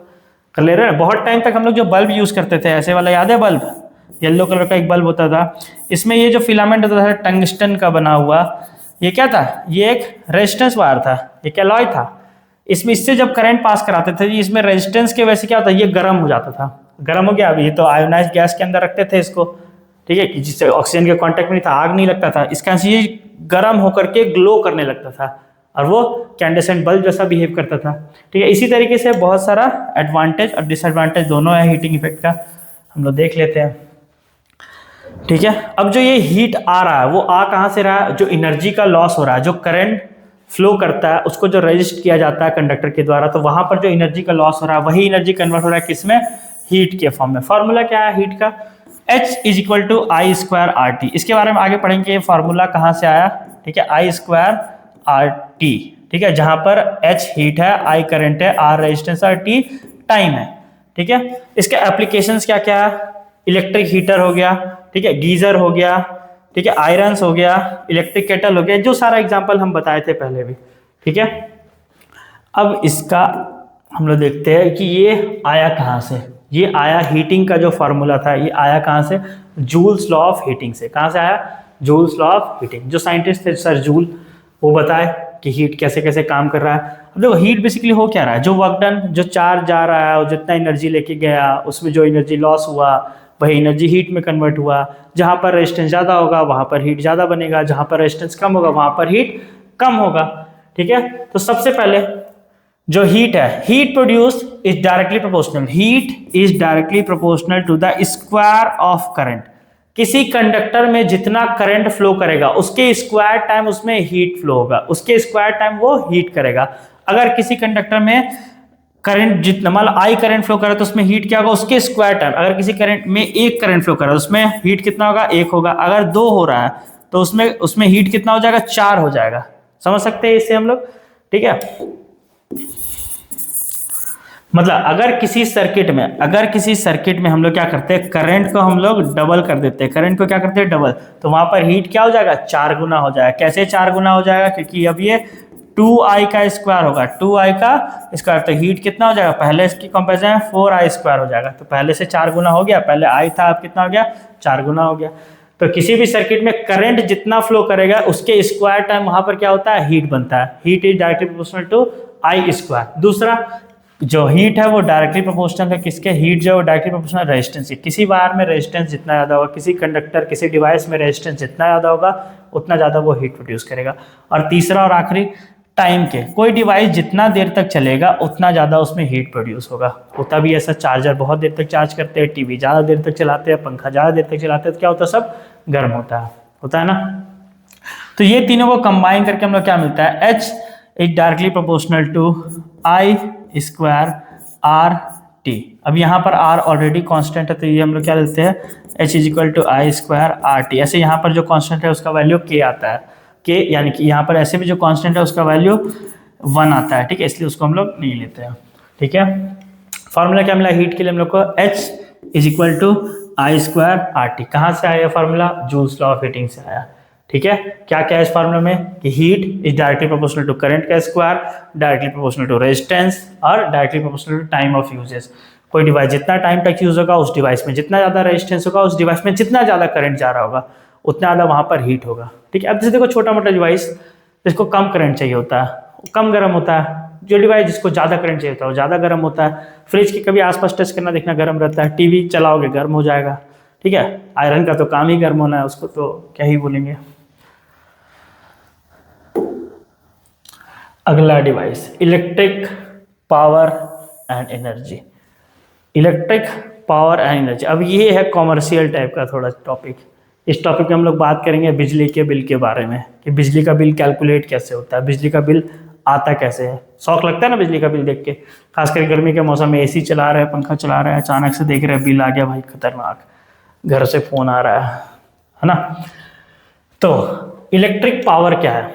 कर ले रहे हैं। बहुत टाइम तक हम लोग जो बल्ब यूज़ करते थे, ऐसे वाला याद है बल्ब, येलो कलर का एक बल्ब होता था, इसमें ये जो फिलामेंट होता था टंगस्टन का बना हुआ, ये क्या था, ये एक रेजिस्टेंस वायर था, एक एलॉय था। इसमें इससे जब करंट पास कराते थे, इसमें रेजिस्टेंस की वजह से क्या होता है, ये गर्म हो जाता था, गर्म हो गया। अभी तो आयोनाइज गैस के अंदर रखते थे इसको, ठीक है, जिससे ऑक्सीजन के कांटेक्ट में नहीं था, आग नहीं लगता था, इसका ये गर्म होकर के ग्लो करने लगता था और वो कैंडेसेंट बल्ब जैसा बिहेव करता था, ठीक है। इसी तरीके से बहुत सारा एडवांटेज और डिसएडवांटेज दोनों है हीटिंग इफेक्ट का, हम लोग देख लेते हैं, ठीक है। अब जो ये हीट आ रहा है वो आ कहाँ से रहा है, जो एनर्जी का लॉस हो रहा है, जो करंट फ्लो करता है उसको जो रजिस्ट किया जाता है कंडक्टर के द्वारा, तो वहां पर जो एनर्जी का लॉस हो रहा है वही एनर्जी कन्वर्ट हो रहा है किसमें, हीट के फॉर्म में। फॉर्मूला क्या है हीट का, H is equal to I square R T. इसके बारे में आगे पढ़ेंगे, ये फॉर्मूला कहाँ से आया, ठीक है, आई स्क्वायर आर टी, ठीक है, जहां पर H हीट है, I करंट है, R रेजिस्टेंस और T टाइम है, ठीक है। इसके एप्लीकेशंस क्या क्या है, इलेक्ट्रिक हीटर हो गया, ठीक है, गीजर हो गया, ठीक है, आयरन्स हो गया, इलेक्ट्रिक केटल हो गया, जो सारा एग्जांपल हम बताए थे पहले भी, ठीक है। अब इसका हम लोग देखते हैं कि ये आया कहाँ से, ये आया हीटिंग का जो फार्मूला था, ये आया कहाँ से, जूल्स लॉ ऑफ हीटिंग से। कहाँ से आया, जूल्स लॉ ऑफ हीटिंग। जो साइंटिस्ट थे सर जूल, वो बताए कि हीट कैसे कैसे काम कर रहा है। अब देखो हीट बेसिकली हो क्या रहा है, जो वर्क डन, जो चार्ज जा रहा है और जितना एनर्जी लेके गया उसमें जो एनर्जी लॉस हुआ वही एनर्जी हीट में कन्वर्ट हुआ। जहाँ पर रेजिस्टेंस ज़्यादा होगा वहाँ पर हीट ज़्यादा बनेगा, जहाँ पर रेजिस्टेंस कम होगा वहाँ पर हीट कम होगा। ठीक है, तो सबसे पहले जो हीट है, heat produced is directly proportional, heat is directly proportional to the square of current. किसी कंडक्टर में जितना करंट फ्लो करेगा उसके स्क्वायर टाइम उसमें हीट फ्लो होगा, उसके स्क्वायर टाइम वो हीट करेगा। अगर किसी कंडक्टर में करंट जितना मान लो आई करंट फ्लो कर रहा है तो उसमें हीट क्या होगा, उसके स्क्वायर टाइम। अगर किसी करंट में एक करंट फ्लो कर रहा है उसमें हीट कितना होगा, एक होगा। अगर दो हो रहा है तो उसमें हीट कितना हो जाएगा, चार हो जाएगा। समझ सकते हैं इससे हम लोग। ठीक है, मतलब अगर किसी सर्किट में हम लोग क्या करते हैं, करंट को हम लोग डबल कर देते हैं, करंट को क्या करते हैं, डबल, तो वहां पर हीट क्या हो जाएगा, चार गुना हो जाएगा। कैसे चार गुना हो जाएगा, क्योंकि अब ये 2i का स्क्वायर होगा, 2i का स्क्वायर, तो हीट कितना हो जाएगा, पहले इसकी कंपेरिजन है 4i स्क्वायर हो जाएगा, तो पहले से चार गुना हो गया, पहले i था अब कितना हो गया, चार गुना हो गया। तो किसी भी सर्किट में करंट जितना फ्लो करेगा उसके स्क्वायर टाइम वहां पर क्या होता है, हीट बनता है। Heat is directly proportional to I square. दूसरा जो हीट है वो डायरेक्टली प्रोपोर्शनल है किसके, हीट जो है वो डायरेक्टली प्रोपोर्शनल रेजिस्टेंस है। किसी वायर में रेजिस्टेंस जितना ज़्यादा होगा, किसी कंडक्टर किसी डिवाइस में रेजिस्टेंस जितना ज़्यादा होगा उतना ज़्यादा वो हीट प्रोड्यूस करेगा। और तीसरा और आखिरी, टाइम के, कोई डिवाइस जितना देर तक चलेगा उतना ज़्यादा उसमें हीट प्रोड्यूस होगा। होता भी ऐसा, चार्जर बहुत देर तक चार्ज करते हैं, टीवी ज़्यादा देर तक चलाते हैं, पंखा ज़्यादा देर तक चलाते हैं, तो क्या होता है, सब गर्म होता है ना। तो ये तीनों को कंबाइन करके हम लोग क्या मिलता है, H is directly proportional to I square R T. अब यहाँ पर R ऑलरेडी कांस्टेंट है तो ये हम लोग क्या लेते हैं, H is equal to I square R T. ऐसे यहाँ पर जो कांस्टेंट है उसका वैल्यू K आता है, K, यानी कि यहाँ पर ऐसे भी जो कांस्टेंट है उसका वैल्यू 1 आता है। ठीक है, इसलिए उसको हम लोग नहीं लेते हैं। ठीक है, फार्मूला क्या मिला हीट के लिए हम लोग को, H is equal to I square R T. कहाँ से आया formula, Joule's law of heating से आया। ठीक है, क्या क्या है इस फार्मूला में कि heat is directly proportional to current का square, directly proportional to resistance और directly proportional to time of uses. कोई डिवाइस जितना टाइम तक यूज होगा उस डिवाइस में जितना ज़्यादा रेजिस्टेंस होगा, उस डिवाइस में जितना ज़्यादा करंट जा रहा होगा उतना ज़्यादा वहाँ पर हीट होगा। ठीक है, अब जैसे देखो छोटा मोटा डिवाइस जिसको कम करंट चाहिए होता है वो कम गर्म होता है, जो डिवाइस जिसको ज़्यादा करंट चाहिए होता है वो ज़्यादा गर्म होता है। फ्रिज के कभी आसपास टच करना देखना गर्म रहता है, टीवी चलाओगे गर्म हो जाएगा। ठीक है, आयरन का तो काम ही गर्म होना है, उसको तो क्या ही बोलेंगे। अगला device, electric power and energy. Electric power and energy, अब ये है कॉमर्शियल टाइप का थोड़ा टॉपिक। इस टॉपिक में हम लोग बात करेंगे बिजली के बिल के बारे में, कि बिजली का बिल कैलकुलेट कैसे होता है, बिजली का बिल आता कैसे है। शौक लगता है ना बिजली का बिल देख के, खासकर गर्मी के मौसम में एसी चला रहे हैं, पंखा चला रहे हैं, अचानक से देख रहे हैं बिल आ गया, भाई खतरनाक, घर से फोन आ रहा है ना। तो इलेक्ट्रिक पावर क्या है,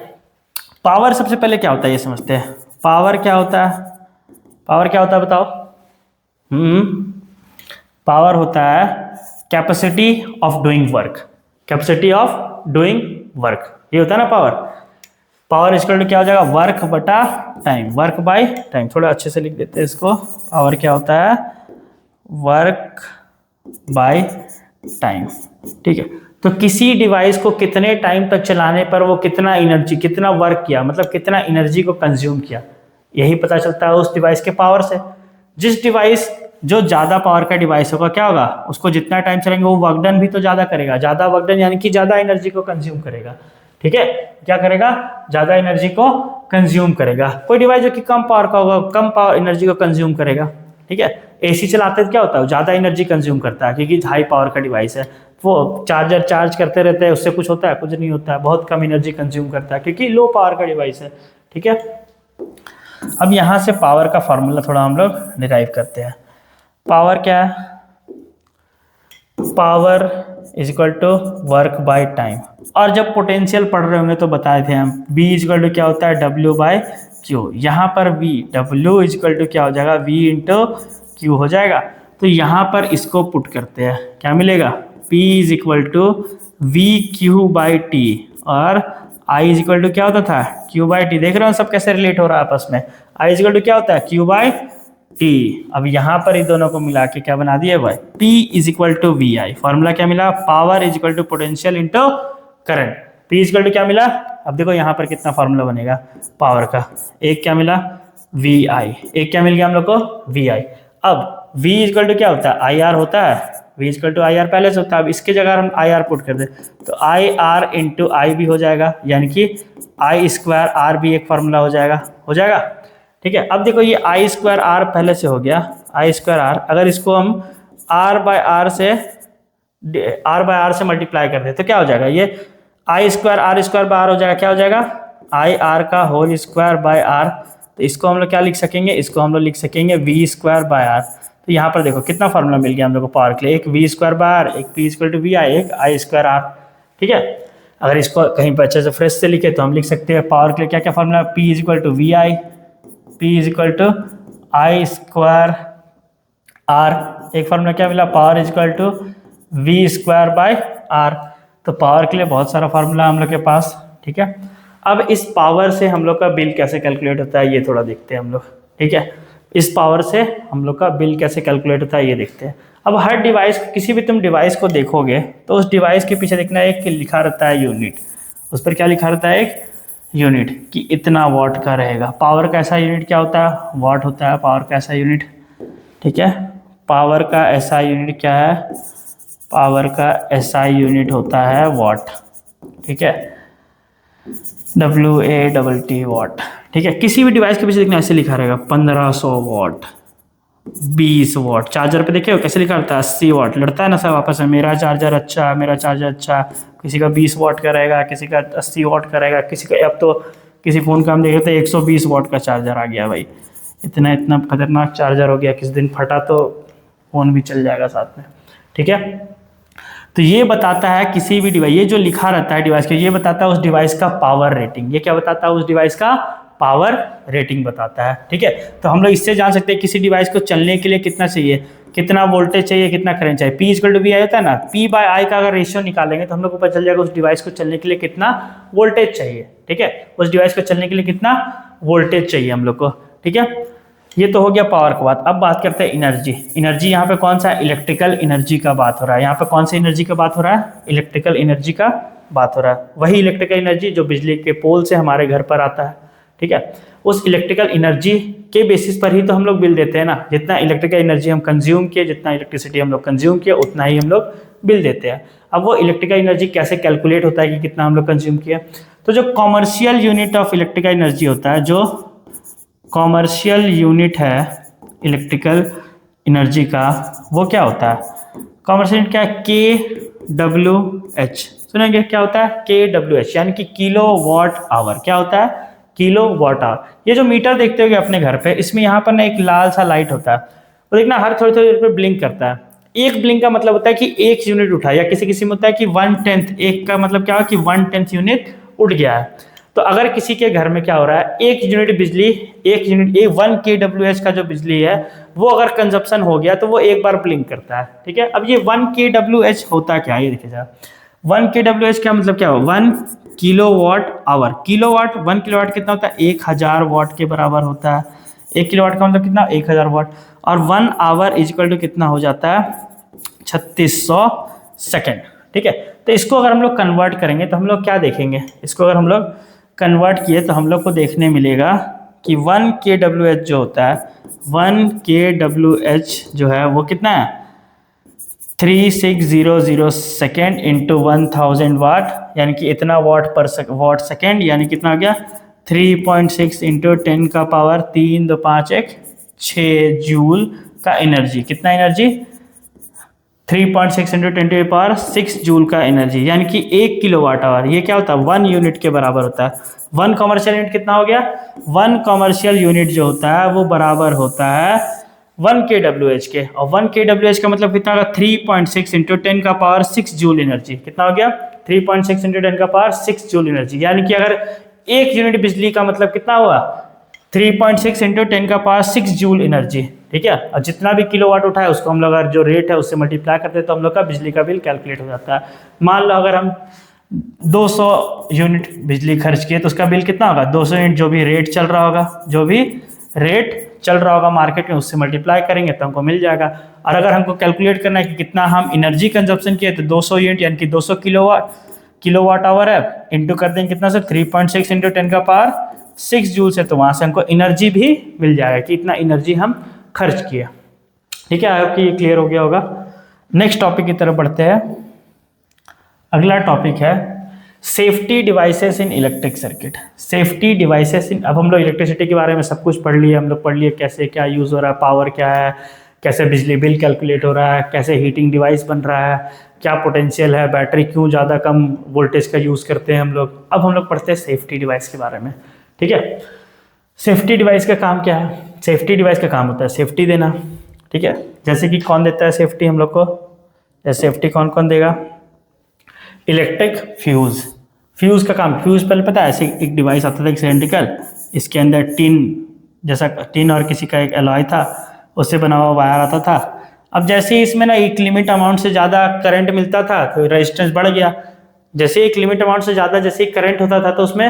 पावर सबसे पहले क्या होता है ये समझते हैं। पावर क्या होता है, पावर क्या होता है बताओ। पावर होता है capacity of doing work, capacity of doing work, ये होता है ना पावर। पावर इक्वल टू क्या हो जाएगा, वर्क बटा टाइम, वर्क बाय टाइम। थोड़ा अच्छे से लिख देते हैं इसको, पावर क्या होता है, वर्क बाय टाइम। ठीक है, तो किसी डिवाइस को कितने टाइम तक चलाने पर वो कितना एनर्जी, कितना वर्क किया, मतलब कितना एनर्जी को कंज्यूम किया, यही पता चलता है उस डिवाइस के पावर से। जिस डिवाइस जो ज़्यादा पावर का डिवाइस होगा क्या होगा, उसको जितना टाइम चलेंगे वो वर्क डन भी तो ज़्यादा करेगा, ज़्यादा वर्क डन यानी कि ज़्यादा एनर्जी को कंज्यूम करेगा। ठीक है, क्या करेगा, ज़्यादा एनर्जी को कंज्यूम करेगा। कोई डिवाइस जो कि कम पावर का होगा कम पावर एनर्जी को कंज्यूम करेगा। ठीक है, एसी चलाते क्या होता है, ज़्यादा एनर्जी कंज्यूम करता है क्योंकि हाई पावर का डिवाइस है। वो चार्जर चार्ज करते रहते हैं, उससे कुछ होता है, कुछ नहीं होता है, बहुत कम एनर्जी कंज्यूम करता है क्योंकि लो पावर का डिवाइस है। ठीक है, अब यहाँ से पावर का फॉर्मूला थोड़ा हम लोग डिराइव करते हैं। पावर क्या है, power is equal to work by time. और जब पोटेंशियल पढ़ रहे होंगे तो बताए थे हम, V इज इक्वल टू क्या होता है, W बाय क्यू। यहाँ पर V, W is equal to क्या हो जाएगा, V इंटू क्यू हो जाएगा। तो यहाँ पर इसको पुट करते हैं, क्या मिलेगा, P is equal to V Q by T, और I इज इक्वल टू क्या होता था, Q बाई टी। देख रहे हो सब कैसे रिलेट हो रहा है आपस में। I इज इक्वल टू क्या होता है, Q बाई टी। अब यहाँ पर इन दोनों को मिला के क्या बना दिया भाई, P is equal to V I. Formula क्या मिला, power is equal to potential into current. P equal to क्या मिला, अब देखो यहाँ पर कितना फार्मूला बनेगा पावर का, एक क्या मिला VI, एक क्या मिल गया हम लोग को VI। अब V इक्वल टू क्या होता है IR होता है, V इक्वल टू IR पहले से होता है, अब इसके जगह हम IR पुट कर दे तो IR इंटू आई भी हो जाएगा, यानी कि I स्क्वायर R भी एक फार्मूला हो जाएगा। ठीक है, अब देखो ये I स्क्वायर R पहले से हो गया, I स्क्वायर R, अगर इसको हम R बाय आर से मल्टीप्लाई कर दे तो क्या हो जाएगा, ये I square R square by R हो जाएगा, क्या हो जाएगा IR का होल स्क्वायर बाय R। तो इसको हम लोग क्या लिख सकेंगे, इसको हम लोग लिख सकेंगे V स्क्वायर बाय R। तो यहाँ पर देखो कितना फार्मूला मिल गया हम लोग को पावर के लिए, एक V स्क्वायर बाय R, एक P इक्वल टू VI, एक I स्क्वायर R। ठीक है, अगर इसको कहीं पर अच्छे से फ्रेश से लिखे तो हम लिख सकते हैं पावर के लिए क्या क्या formula, P equal to VI, P equal to I square R, एक फार्मूला क्या मिला power equal to V square by R। तो पावर के लिए बहुत सारा फार्मूला हम लोग के पास। ठीक है, अब इस पावर से हम लोग का बिल कैसे कैलकुलेट होता है ये थोड़ा देखते हैं हम लोग। ठीक है, इस पावर से हम लोग का बिल कैसे कैलकुलेट होता है ये देखते हैं। अब हर डिवाइस, किसी भी तुम डिवाइस को देखोगे तो उस डिवाइस के पीछे देखना एक लिखा रहता है यूनिट, उस पर क्या लिखा रहता है एक यूनिट कि इतना वॉट का रहेगा। पावर का ऐसा यूनिट क्या होता है, वॉट होता है पावर का ऐसा यूनिट। ठीक है, पावर का ऐसा यूनिट क्या है, पावर का एसआई यूनिट होता है वॉट। ठीक है, WATT वॉट। ठीक है, किसी भी डिवाइस के पीछे देखना ऐसे लिखा रहेगा 1500 वॉट, 20 वॉट। चार्जर पे देखे हो कैसे लिखा रहता है 80 वॉट, लड़ता है ना सब आपस में, मेरा चार्जर अच्छा, मेरा चार्जर अच्छा। किसी का 20 वॉट का रहेगा, किसी का 80 वॉट का रहेगा, किसी का, अब तो किसी फ़ोन का हम देखे थे 120 वॉट का चार्जर आ गया भाई, इतना इतना खतरनाक चार्जर हो गया, किस दिन फटा तो फ़ोन भी चल जाएगा साथ में। ठीक है, तो ये बताता है किसी भी डिवाइस, ये जो लिखा रहता है डिवाइस के, ये बताता है उस डिवाइस का पावर रेटिंग। ये क्या बताता है, उस डिवाइस का पावर रेटिंग बताता है। ठीक है, तो हम लोग इससे जान सकते हैं किसी डिवाइस को चलने के लिए कितना चाहिए, कितना वोल्टेज चाहिए, कितना करंट चाहिए। P इक्वल टू VI होता है ना, P बाय I का अगर रेशियो निकालेंगे तो हम लोग को पता चल जाएगा उस डिवाइस को चलने के लिए कितना वोल्टेज चाहिए। ठीक है, उस डिवाइस को चलने के लिए कितना वोल्टेज चाहिए हम लोग को। ठीक है, ये तो हो गया पावर का बात। अब बात करते हैं एनर्जी। एनर्जी यहाँ पे कौन सा, इलेक्ट्रिकल एनर्जी का बात हो रहा है। यहाँ पे कौन सी एनर्जी का बात हो रहा है, इलेक्ट्रिकल एनर्जी का बात हो रहा है। वही इलेक्ट्रिकल एनर्जी जो बिजली के पोल से हमारे घर पर आता है। ठीक है, उस इलेक्ट्रिकल एनर्जी के बेसिस पर ही तो हम लोग बिल देते हैं ना, जितना इलेक्ट्रिकल एनर्जी हम कंज्यूम किए, जितना इलेक्ट्रिसिटी हम लोग कंज्यूम किए उतना ही हम लोग बिल देते हैं। अब वो इलेक्ट्रिकल एनर्जी कैसे कैलकुलेट होता है कि कितना हम लोग कंज्यूम किए, तो जो commercial unit of electrical energy होता है, जो कॉमर्शियल यूनिट है इलेक्ट्रिकल एनर्जी का, वो क्या होता है, कॉमर्शियल यूनिट क्या है, KWH। सुनेंगे क्या होता है KWH, यानी कि किलो वॉट आवर। क्या होता है, किलो वॉट आवर। ये जो मीटर देखते होगे अपने घर पे, इसमें यहाँ पर ना एक लाल सा लाइट होता है, वो देखना हर थोड़ी थोड़ी देर पे ब्लिंक करता है। एक ब्लिंक का मतलब होता है कि एक यूनिट उठा, या किसी किसी में होता है कि 1/10, एक का मतलब क्या हो कि 1/10 यूनिट उठ गया है। तो अगर किसी के घर में क्या हो रहा है, एक यूनिट बिजली, एक यूनिट 1 kWh का जो बिजली है वो अगर कंजप्शन हो गया तो वो एक बार ब्लिंक करता है। ठीक है, अब ये 1 kWh होता क्या है ये देखिए जरा। 1 kWh का मतलब क्या हो, 1 किलोवाट आवर। किलोवाट, 1 किलोवाट कितना होता है, 1000 वाट के बराबर होता है। 1 किलोवाट का मतलब कितना, 1000 वाट। और 1 आवर इक्वल टू कितना हो जाता है, 3600 सेकेंड। ठीक है, तो इसको अगर हम लोग कन्वर्ट करेंगे तो हम लोग क्या देखेंगे, इसको अगर हम लोग कन्वर्ट किए तो हम लोग को देखने मिलेगा कि 1 kWh जो होता है, 1 kWh जो है वो कितना है, 3600 सेकेंड इंटू 1000 वाट, यानी कि इतना वाट सेकेंड, यानी कितना हो गया 3.6 इंटू 10 का पावर 3 2 5 1 6 जूल का एनर्जी। कितना एनर्जी, 3.6 इंटू 10 की पावर 6 जूल का एनर्जी, यानी कि 1 किलोवाट आवर। ये क्या होता है, 1 यूनिट के बराबर होता है। 1 कमर्शियल यूनिट कितना हो गया, 1 कमर्शियल यूनिट जो होता है वो बराबर होता है 1 kWh के। और 1 kWh का मतलब कितना होगा, 3.6 इंटू 10 का पावर 6 जूल एनर्जी। कितना हो गया, 3.6 इंटू 10 का पावर 6 जूल एनर्जी, यानी कि अगर एक यूनिट बिजली का मतलब कितना हुआ, 3.6 इंटू 10 का पावर 6 जूल एनर्जी। ठीक है, और जितना भी किलोवाट उठा है उसको हम लोग अगर जो रेट है उससे मल्टीप्लाई करते हैं तो हम लोग का बिजली का बिल कैलकुलेट हो जाता है। मान लो अगर हम 200 यूनिट बिजली खर्च किए तो उसका बिल कितना होगा, 200 यूनिट जो भी रेट चल रहा होगा, जो भी रेट चल रहा होगा मार्केट में उससे मल्टीप्लाई करेंगे तो हमको मिल जाएगा। और अगर हमको कैलकुलेट करना है कि कितना हम एनर्जी कंजप्शन किए तो 200 यूनिट यानी कि 200 किलोवाट, किलोवाट आवर है, इंटू कर देंगे कितना से 3.6 इंटू 10 का पावर 6 जूल से, तो वहाँ से हमको एनर्जी भी मिल जाएगा कि इतना एनर्जी हम खर्च किए। ठीक है, आई होप कि ये क्लियर हो गया होगा। नेक्स्ट टॉपिक की तरफ बढ़ते हैं। अगला टॉपिक है safety devices in electric circuit. Safety devices in, अब हम लोग इलेक्ट्रिसिटी के बारे में सब कुछ पढ़ लिए, हम लोग पढ़ लिए कैसे क्या यूज़ हो रहा है, पावर क्या है, कैसे बिजली बिल कैलकुलेट हो रहा है, कैसे हीटिंग डिवाइस बन रहा है, क्या पोटेंशियल है, बैटरी क्यों ज़्यादा कम वोल्टेज का यूज़ करते हैं हम लोग। अब हम लोग पढ़ते हैं सेफ्टी डिवाइस के बारे में। ठीक है, सेफ्टी डिवाइस का काम क्या है? सेफ्टी डिवाइस का काम होता है सेफ्टी देना। ठीक है, जैसे कि कौन देता है सेफ्टी हम लोग को, जैसे सेफ्टी कौन कौन देगा? Electric fuse. फ्यूज़ का काम, फ्यूज़ पहले पता है ऐसे एक डिवाइस आता था, एक सिलेंड्रिकल, इसके अंदर टिन जैसा, टिन और किसी का एक एलॉय था, उससे बना हुआ वायर आता था। अब जैसे ही इसमें ना एक लिमिट अमाउंट से ज़्यादा करंट मिलता था तो रेजिस्टेंस बढ़ गया। जैसे एक लिमिट अमाउंट से ज़्यादा जैसे ही करंट होता था तो उसमें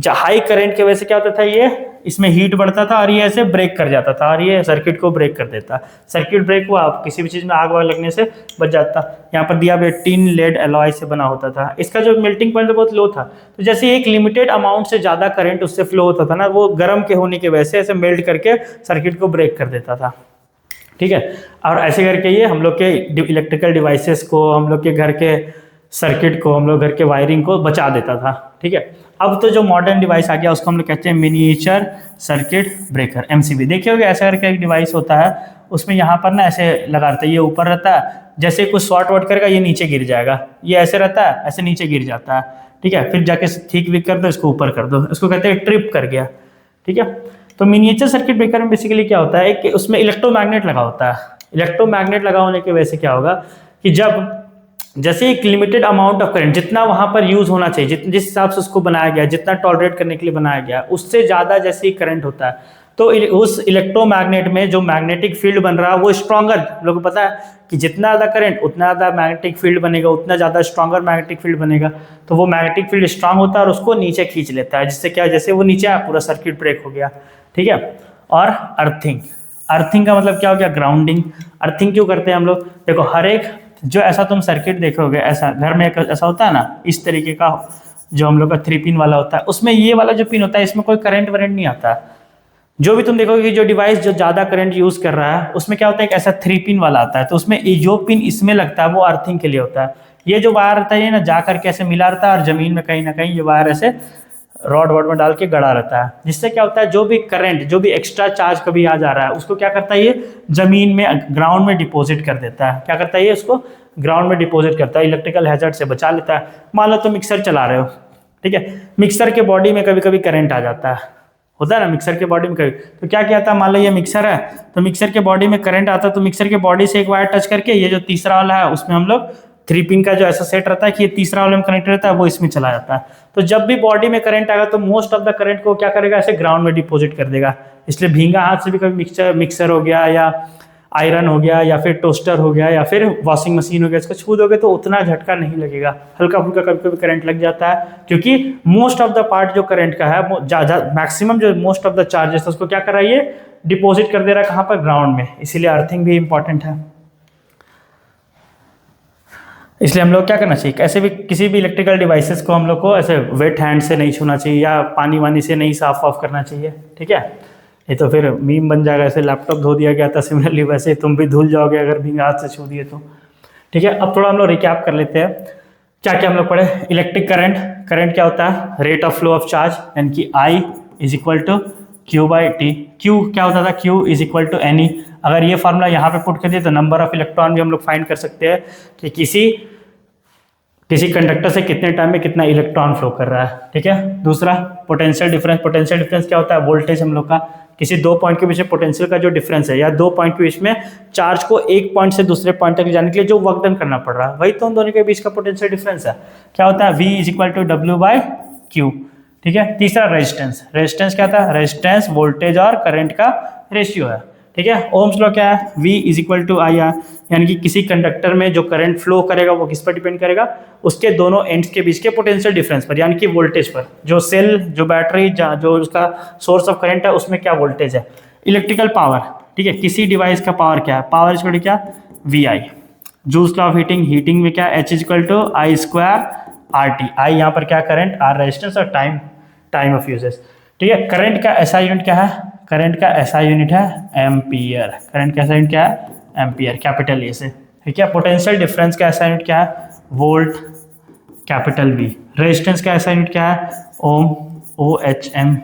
हाई करंट की वजह से क्या होता था, ये इसमें हीट बढ़ता था और ये ऐसे ब्रेक कर जाता था और ये सर्किट को ब्रेक कर देता। सर्किट ब्रेक हुआ, किसी भी चीज़ में आग वाग लगने से बच जाता। यहाँ पर दिया हुआ टिन लेड एलॉय से बना होता था, इसका जो मेल्टिंग पॉइंट बहुत लो था, तो जैसे एक लिमिटेड अमाउंट से ज़्यादा करंट उससे फ्लो होता था ना, वो गर्म के होने की वजह से ऐसे मेल्ट करके सर्किट को ब्रेक कर देता था। ठीक है, और ऐसे करके ये हम लोग के इलेक्ट्रिकल डिवाइसेस को, हम लोग के घर के सर्किट को, हम लोग घर के वायरिंग को बचा देता था। ठीक है, अब तो जो मॉडर्न डिवाइस आ गया उसको हम लोग कहते हैं मिनिएचर सर्किट ब्रेकर, एमसीबी। देखिए होगा ऐसा करके एक डिवाइस होता है, उसमें यहाँ पर ना ऐसे लगा रहता है, ये ऊपर रहता है, जैसे कुछ शॉर्ट वर्ट करेगा ये नीचे गिर जाएगा, ये ऐसे रहता है, ऐसे नीचे गिर जाता है। ठीक है, फिर जाके ठीक विक कर दो, इसको ऊपर कर दो, इसको कहते हैं ट्रिप कर गया। ठीक है, तो मिनिएचर सर्किट ब्रेकर में बेसिकली क्या होता है कि उसमें इलेक्ट्रोमैग्नेट लगा होता है। इलेक्ट्रोमैग्नेट लगा होने की वजह से क्या होगा कि जब जैसे एक लिमिटेड अमाउंट ऑफ करंट जितना वहां पर यूज होना चाहिए, जिस हिसाब से उसको बनाया गया, जितना टॉलरेट करने के लिए बनाया गया, उससे ज़्यादा जैसे ही करंट होता है तो उस इलेक्ट्रोमैग्नेट में जो मैग्नेटिक फील्ड बन रहा है वो स्ट्रॉन्गर, लोगों को पता है कि जितना ज़्यादा करंट उतना ज़्यादा मैग्नेटिक फील्ड बनेगा, उतना ज़्यादा स्ट्रॉन्गर मैग्नेटिक फील्ड बनेगा। तो वो मैग्नेटिक फील्ड स्ट्रांग होता है और उसको नीचे खींच लेता है, जिससे क्या, जैसे वो नीचे आया पूरा सर्किट ब्रेक हो गया। ठीक है, और अर्थिंग, अर्थिंग का मतलब क्या हो गया? ग्राउंडिंग। अर्थिंग क्यों करते हैं हम लोग? देखो हर एक जो ऐसा तुम सर्किट देखोगे, ऐसा घर में एक ऐसा होता है ना, इस तरीके का जो हम लोग का 3 पिन वाला होता है, उसमें ये वाला जो पिन होता है इसमें कोई करंट वरेंट नहीं आता है। जो भी तुम देखोगे जो डिवाइस जो ज़्यादा करंट यूज़ कर रहा है उसमें क्या होता है, एक ऐसा 3 पिन वाला आता है, तो उसमें जो पिन इसमें लगता है वो अर्थिंग के लिए होता है। ये जो वायर रहता है ये ना जा करके ऐसे मिला रहता है और ज़मीन में कहीं ना कहीं ये वायर ऐसे रॉड वॉड में डाल के गड़ा रहता है, जिससे क्या होता है जो भी करंट, जो भी एक्स्ट्रा चार्ज कभी आ जा रहा है उसको क्या करता है, ये जमीन में ग्राउंड में डिपॉजिट कर देता है। क्या करता है ये, उसको ग्राउंड में डिपॉजिट करता है, इलेक्ट्रिकल हैजर्ड से बचा लेता है। मान लो तो मिक्सर चला रहे हो, ठीक है, मिक्सर के बॉडी में कभी कभी करंट आ जाता है, होता है ना मिक्सर के बॉडी में कभी, तो क्या किया था, मान लो ये मिक्सर है तो मिक्सर के बॉडी में करंट आता है, तो मिक्सर के बॉडी से एक वायर टच करके ये जो तीसरा वाला है उसमें हम लोग 3 पिन का जो ऐसा सेट रहता है कि ये तीसरा वाले में कनेक्ट रहता है वो इसमें चला जाता है। तो जब भी बॉडी में करंट आएगा तो मोस्ट ऑफ द करंट को क्या करेगा, ऐसे ग्राउंड में डिपॉजिट कर देगा। इसलिए भींगा हाथ से भी कभी मिक्सर हो गया या आयरन हो गया या फिर टोस्टर हो गया या फिर वॉशिंग मशीन हो गया, इसको छू दोगे तो उतना झटका नहीं लगेगा, हल्का फुल्का कभी कभी करंट लग जाता है, क्योंकि मोस्ट ऑफ द पार्ट जो करंट का है मैक्सिमम जो मोस्ट ऑफ द चार्जेस है उसको क्या कर रहा है, ये डिपॉजिट कर दे रहा है कहाँ पर, ग्राउंड में। इसीलिए अर्थिंग भी इंपॉर्टेंट है। इसलिए हम लोग क्या करना चाहिए, कैसे भी किसी भी इलेक्ट्रिकल डिवाइसेस को हम लोग को ऐसे वेट हैंड से नहीं छूना चाहिए या पानी वानी से नहीं साफ ऑफ करना चाहिए। ठीक है, ये तो फिर मीम बन जाएगा, ऐसे लैपटॉप धो दिया गया था, सिमिलरली वैसे तुम भी धुल जाओगे अगर भींगा हाथ से छू दिए तो। ठीक है, अब थोड़ा हम लोग रिकैप कर लेते हैं क्या क्या हम लोग पढ़े। इलेक्ट्रिक करंट, करंट क्या होता है, rate of flow of charge, यानी कि I is equal to Q/T। Q क्या होता था, Q is equal to NE। अगर ये फार्मूला यहाँ पे पुट कर दिए तो नंबर ऑफ इलेक्ट्रॉन भी हम लोग फाइंड कर सकते हैं कि किसी कंडक्टर से कितने टाइम में कितना इलेक्ट्रॉन फ्लो कर रहा है। ठीक है, दूसरा पोटेंशियल डिफरेंस। पोटेंशियल डिफरेंस क्या होता है, वोल्टेज हम लोग का, किसी 2 पॉइंट के बीच में पोटेंशियल का जो डिफरेंस है या 2 पॉइंट के बीच में चार्ज को एक पॉइंट से दूसरे पॉइंट तक जाने के लिए जो वर्क डन करना पड़ रहा है वही तो उन दोनों के बीच का पोटेंशियल डिफरेंस है। क्या होता है, V is equal to W/Q। ठीक है, तीसरा रेजिस्टेंस। रेजिस्टेंस क्या था, रेजिस्टेंस वोल्टेज और करंट का रेशियो है। ठीक है, ओम्स लॉ क्या है, V is equal to IR, यानी कि किसी कंडक्टर में जो करंट फ्लो करेगा वो किस पर डिपेंड करेगा, उसके दोनों एंड्स के बीच के पोटेंशियल डिफरेंस पर, यानी कि वोल्टेज पर। जो सेल, जो बैटरी, जो उसका सोर्स ऑफ करंट है उसमें क्या वोल्टेज है। इलेक्ट्रिकल पावर, ठीक है, किसी डिवाइस का पावर क्या है, पावर इक्वल टू क्या, VI। Joule's law of heating, heating में क्या, H is equal to I² R T, I यहाँ पर क्या करंट, आर रेजिस्टेंस और टाइम ऑफ यूजेस। ठीक है, करंट का एसआई यूनिट क्या है, करंट का एसआई यूनिट है एम्पियर, करंट का एसआई यूनिट क्या है एम्पियर, कैपिटल ए से। ठीक है, पोटेंशियल डिफरेंस का एसआई यूनिट क्या है वोल्ट, कैपिटल वी। रेजिस्टेंस का एसआई यूनिट क्या है ओम, ओ एच एम।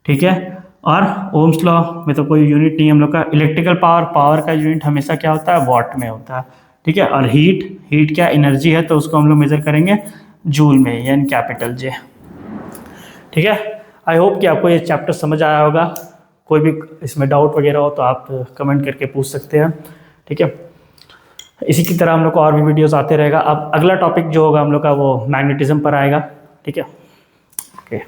ठीक है, और ओम्स लॉ में तो कोई यूनिट नहीं हम लोग का। इलेक्ट्रिकल पावर का यूनिट हमेशा क्या होता है वॉट में होता है। ठीक है, और हीट क्या एनर्जी है, तो उसको हम लोग मेजर करेंगे जूल में, यानी कैपिटल जे। ठीक है, आई होप कि आपको ये चैप्टर समझ आया होगा। कोई भी इसमें डाउट वगैरह हो तो आप कमेंट करके पूछ सकते हैं। ठीक है, इसी की तरह हम लोग को और भी वीडियोस आते रहेगा। अब अगला टॉपिक जो होगा हम लोग का वो मैग्नेटिज्म पर आएगा। ठीक है, ओके।